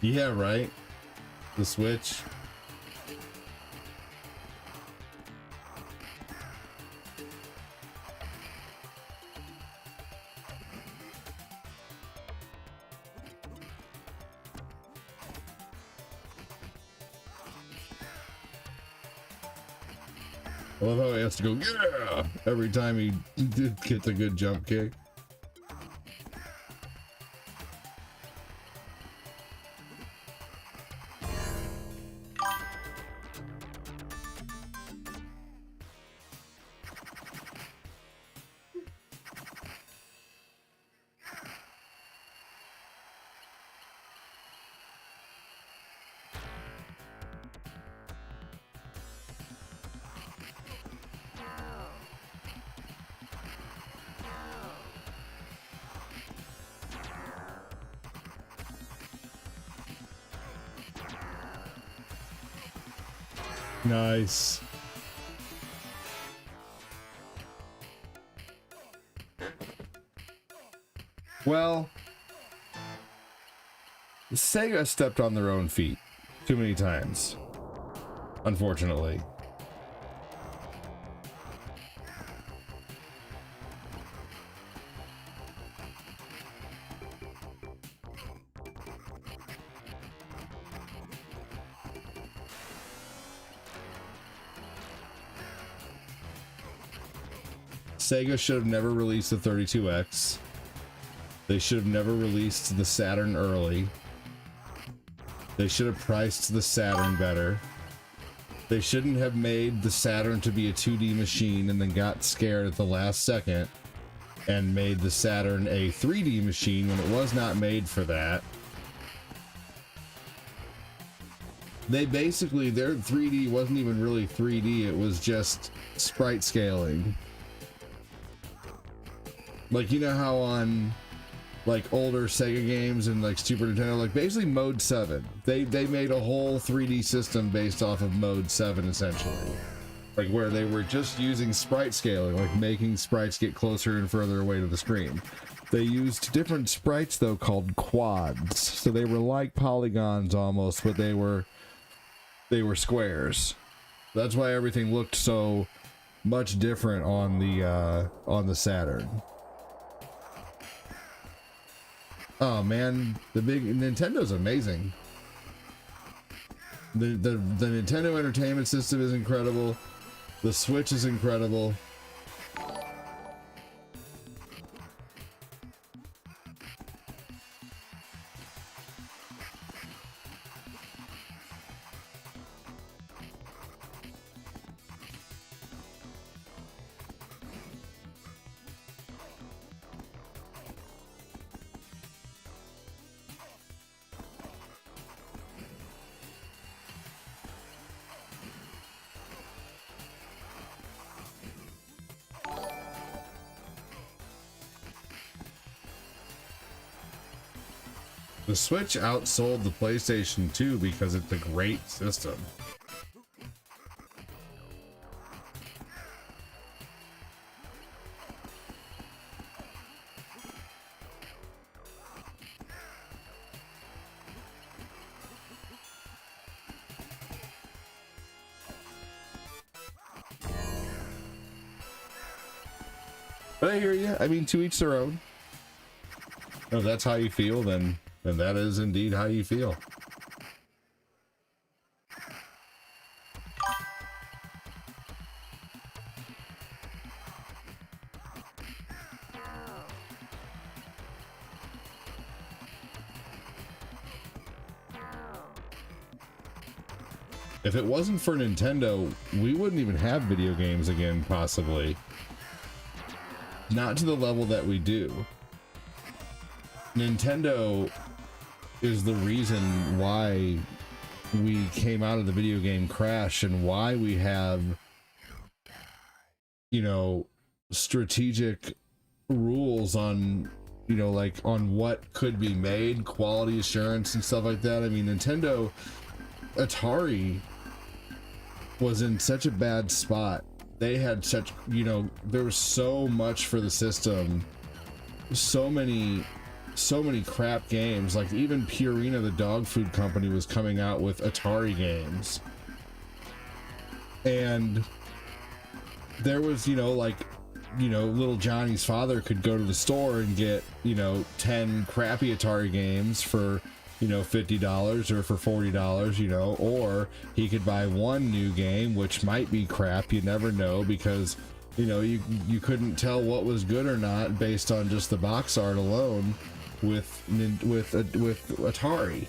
Yeah, right? The Switch. I love how he has to go, yeah, every time he gets a good jump kick. Nice. Well, Sega stepped on their own feet too many times, unfortunately. Sega should have never released the 32X. They should have never released the Saturn early. They should have priced the Saturn better. They shouldn't have made the Saturn to be a 2D machine and then got scared at the last second and made the Saturn a 3D machine when it was not made for that. They basically, their 3D wasn't even really 3D, it was just sprite scaling. Like, you know how on like older Sega games and like Super Nintendo, like basically Mode 7, they made a whole 3D system based off of Mode 7 essentially, like where they were just using sprite scaling, like making sprites get closer and further away to the screen. They used different sprites though called quads, so they were like polygons almost, but they were squares. That's why everything looked so much different on the Saturn. Oh man, the big Nintendo's amazing. The Nintendo Entertainment System is incredible. The Switch is incredible. The Switch outsold the PlayStation 2 because it's a great system. But I hear you. I mean, to each their own. If that's how you feel, then that is indeed how you feel. If it wasn't for Nintendo, we wouldn't even have video games again, possibly. Not to the level that we do. Nintendo is the reason why we came out of the video game crash and why we have, you know, strategic rules on, you know, like on what could be made, quality assurance and stuff like that. I mean, Atari was in such a bad spot. They had such, you know, there was so much for the system, so many crap games. Like even Purina, the dog food company, was coming out with Atari games, and there was, you know, like, you know, little Johnny's father could go to the store and get, you know, 10 crappy Atari games for, you know, $50 or for $40, you know, or he could buy one new game, which might be crap. You never know, because, you know, you couldn't tell what was good or not based on just the box art alone with Atari.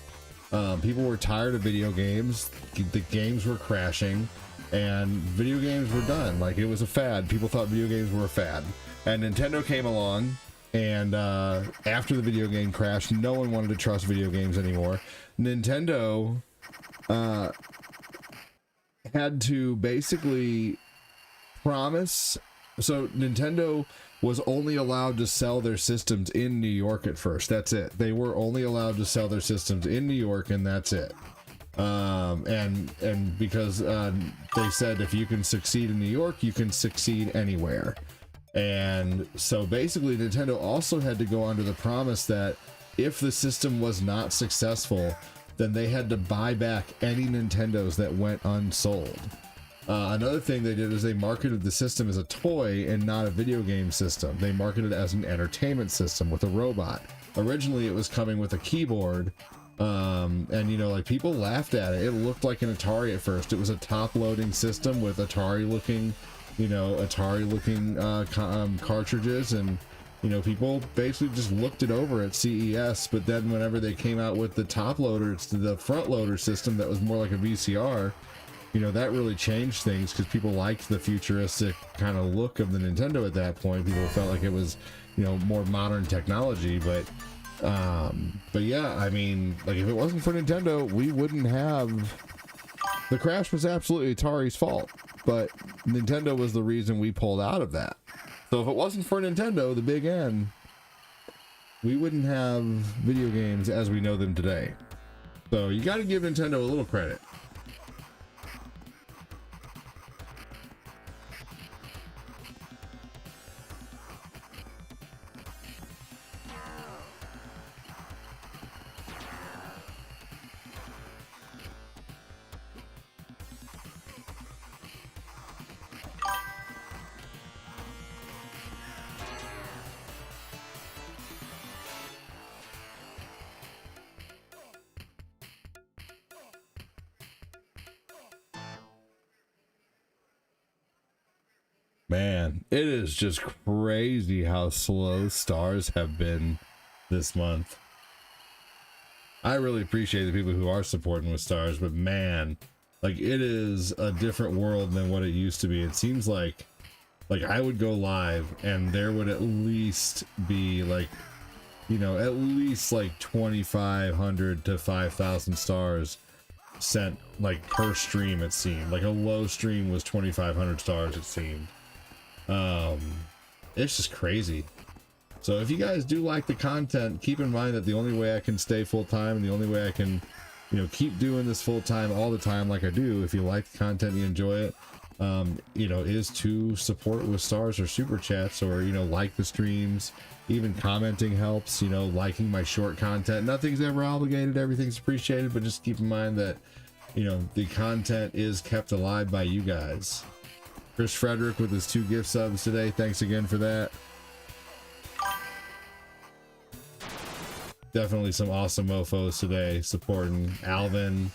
People were tired of video games. The games were crashing, and video games were done. Like, it was a fad. People thought video games were a fad, and Nintendo came along. And after the video game crash, no one wanted to trust video games anymore. Nintendo had to basically promise. So Nintendo was only allowed to sell their systems in New York at first. That's it. They were only allowed to sell their systems in New York, and that's it. And because they said if you can succeed in New York, you can succeed anywhere. And so basically Nintendo also had to go under the promise that if the system was not successful, then they had to buy back any Nintendos that went unsold. Another thing they did is they marketed the system as a toy and not a video game system. They marketed it as an entertainment system with a robot. Originally it was coming with a keyboard, and, you know, like, people laughed at it. It looked like an Atari at first. It was a top-loading system with Atari-looking cartridges, and, you know, people basically just looked it over at CES. But then whenever they came out with the top loader, it's the front loader system that was more like a VCR, you know, that really changed things because people liked the futuristic kind of look of the Nintendo at that point. People felt like it was, you know, more modern technology. But yeah, I mean, like, if it wasn't for Nintendo, we wouldn't have. The crash was absolutely Atari's fault, but Nintendo was the reason we pulled out of that. So if it wasn't for Nintendo, the big N, we wouldn't have video games as we know them today. So you got to give Nintendo a little credit. Man, it is just crazy how slow stars have been this month. I really appreciate the people who are supporting with stars, but man, like, it is a different world than what it used to be. It seems like I would go live and there would at least be, like, you know, at least like 2,500 to 5,000 stars sent, like, per stream. It seemed like a low stream was 2,500 stars, it seemed. It's just crazy. So if you guys do like the content, keep in mind that the only way I can stay full-time and the only way I can, you know, keep doing this full-time all the time like I do, if you like the content, you enjoy it, you know, is to support with stars or super chats, or, you know, like the streams. Even commenting helps, you know, liking my short content. Nothing's ever obligated, everything's appreciated, but just keep in mind that, you know, the content is kept alive by you guys. Chris Frederick with his 2 gift subs today. Thanks again for that. Definitely some awesome mofos today supporting Alvin,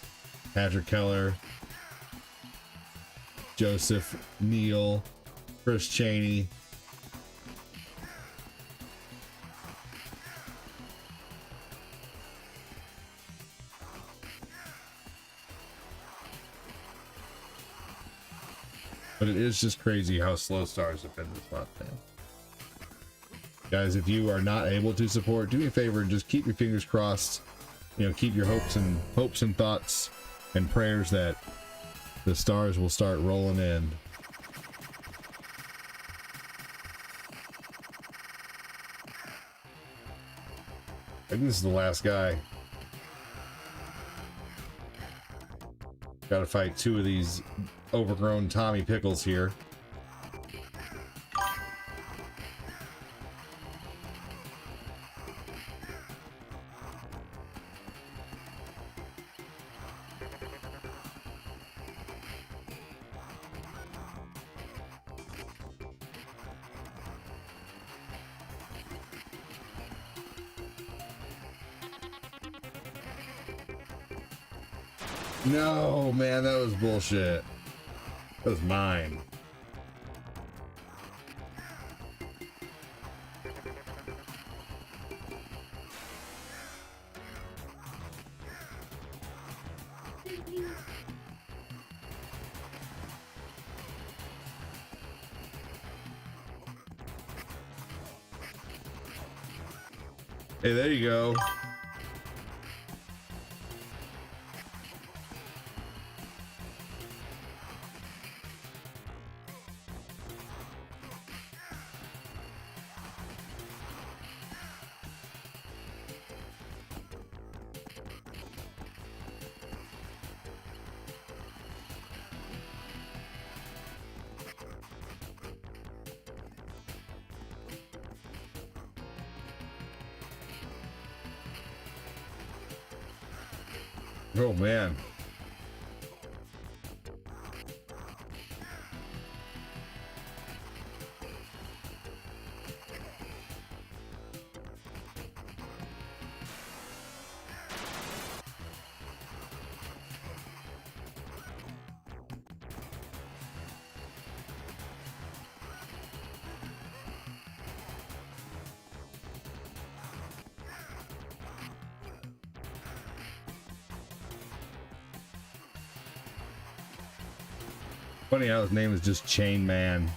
Patrick Keller, Joseph Neal, Chris Cheney. But it is just crazy how slow stars have been this month, man. Guys, if you are not able to support, do me a favor and just keep your fingers crossed. You know, keep your hopes and thoughts and prayers that the stars will start rolling in. I think this is the last guy. Gotta fight two of these overgrown Tommy Pickles here. No, man, that was bullshit. That was mine. Hey, there you go. Oh man. Funny how his name is just Chain Man.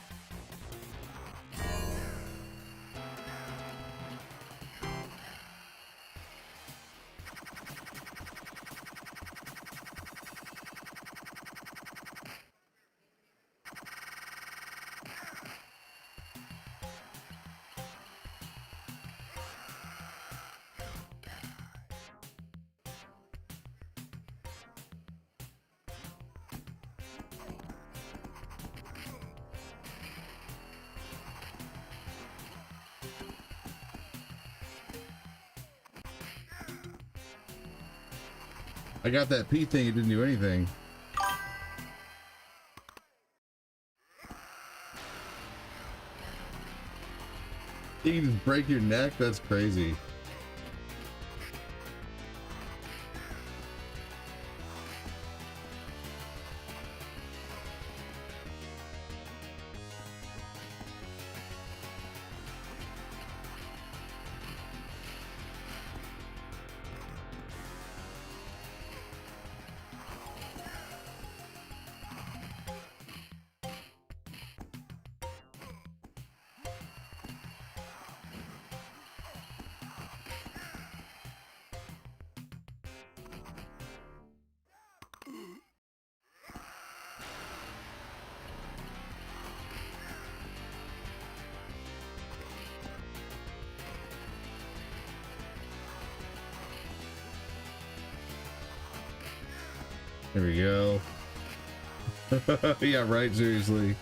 I got that P thing, it didn't do anything. You can just break your neck? That's crazy. There we go. Yeah, right, seriously.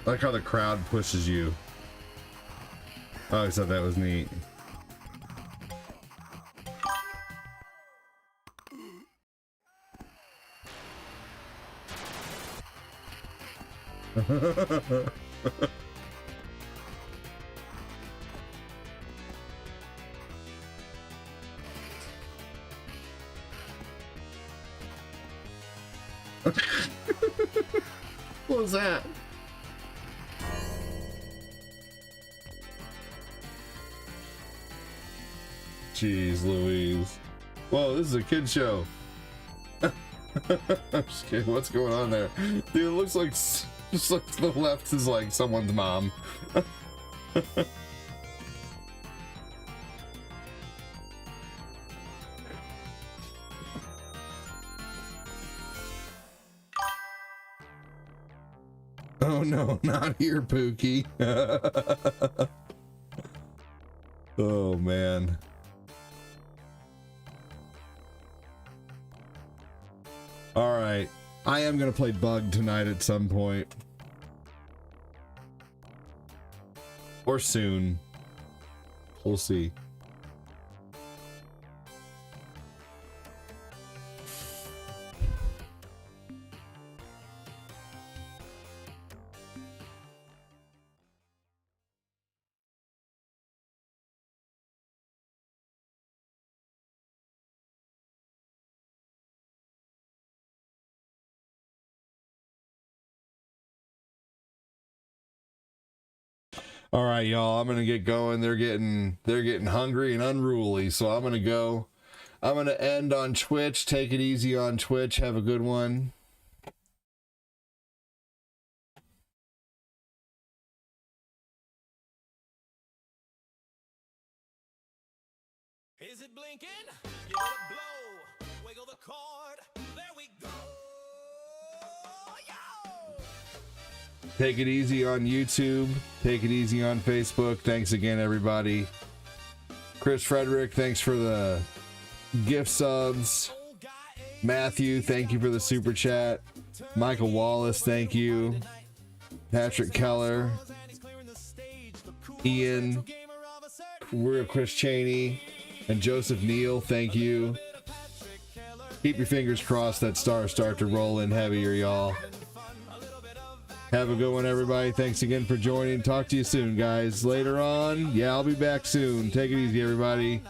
I like how the crowd pushes you. Oh, I thought that was neat. What was that? Jeez Louise. Whoa, this is a kid show. I'm just kidding. What's going on there? Dude, it looks like just like to the left is like someone's mom. Oh no, not here, Pookie. Oh man. All right, I am gonna play Bug tonight at some point, or soon. We'll see. All right, y'all, I'm gonna get going. They're getting hungry and unruly, so I'm gonna go. I'm gonna end on Twitch. Take it easy on Twitch. Have a good one. Is it blinking? Give it a blow. Wiggle the cord. There we go. Yo! Take it easy on YouTube. Take it easy on Facebook. Thanks again, everybody. Chris Frederick, thanks for the gift subs. Matthew, thank you for the super chat. Michael Wallace, thank you. Patrick Keller. Ian. Real Chris Cheney. And Joseph Neal, thank you. Keep your fingers crossed that stars start to roll in heavier, y'all. Have a good one, everybody. Thanks again for joining. Talk to you soon, guys. Later on, yeah, I'll be back soon. Take it easy, everybody.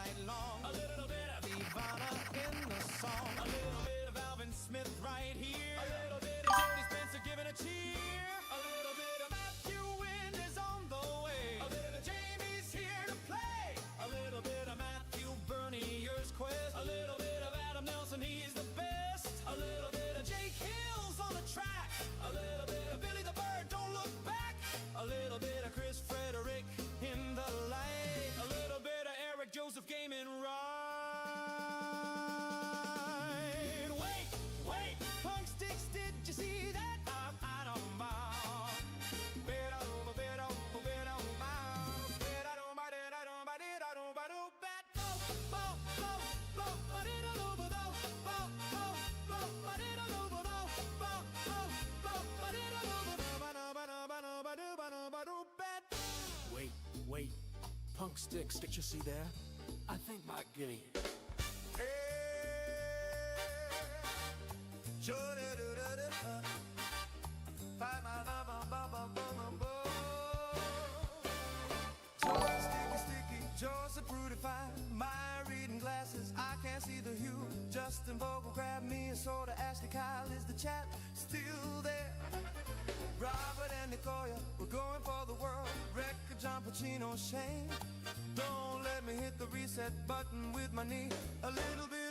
Joseph Gaming right. Wait, Punk Sticks, did you see that? I don't bow. Wait, Punk Sticks, did you see there? I think my guinea. Sticky, Joseph Brutify, my reading glasses, I can't see the hue. Justin Vogel grabbed me a soda. Ashley Kyle, is the chat still there? Robert and Nicoya, we're going for the world. Record John Pacino, Shane. Don't let me hit the reset button with my knee. A little bit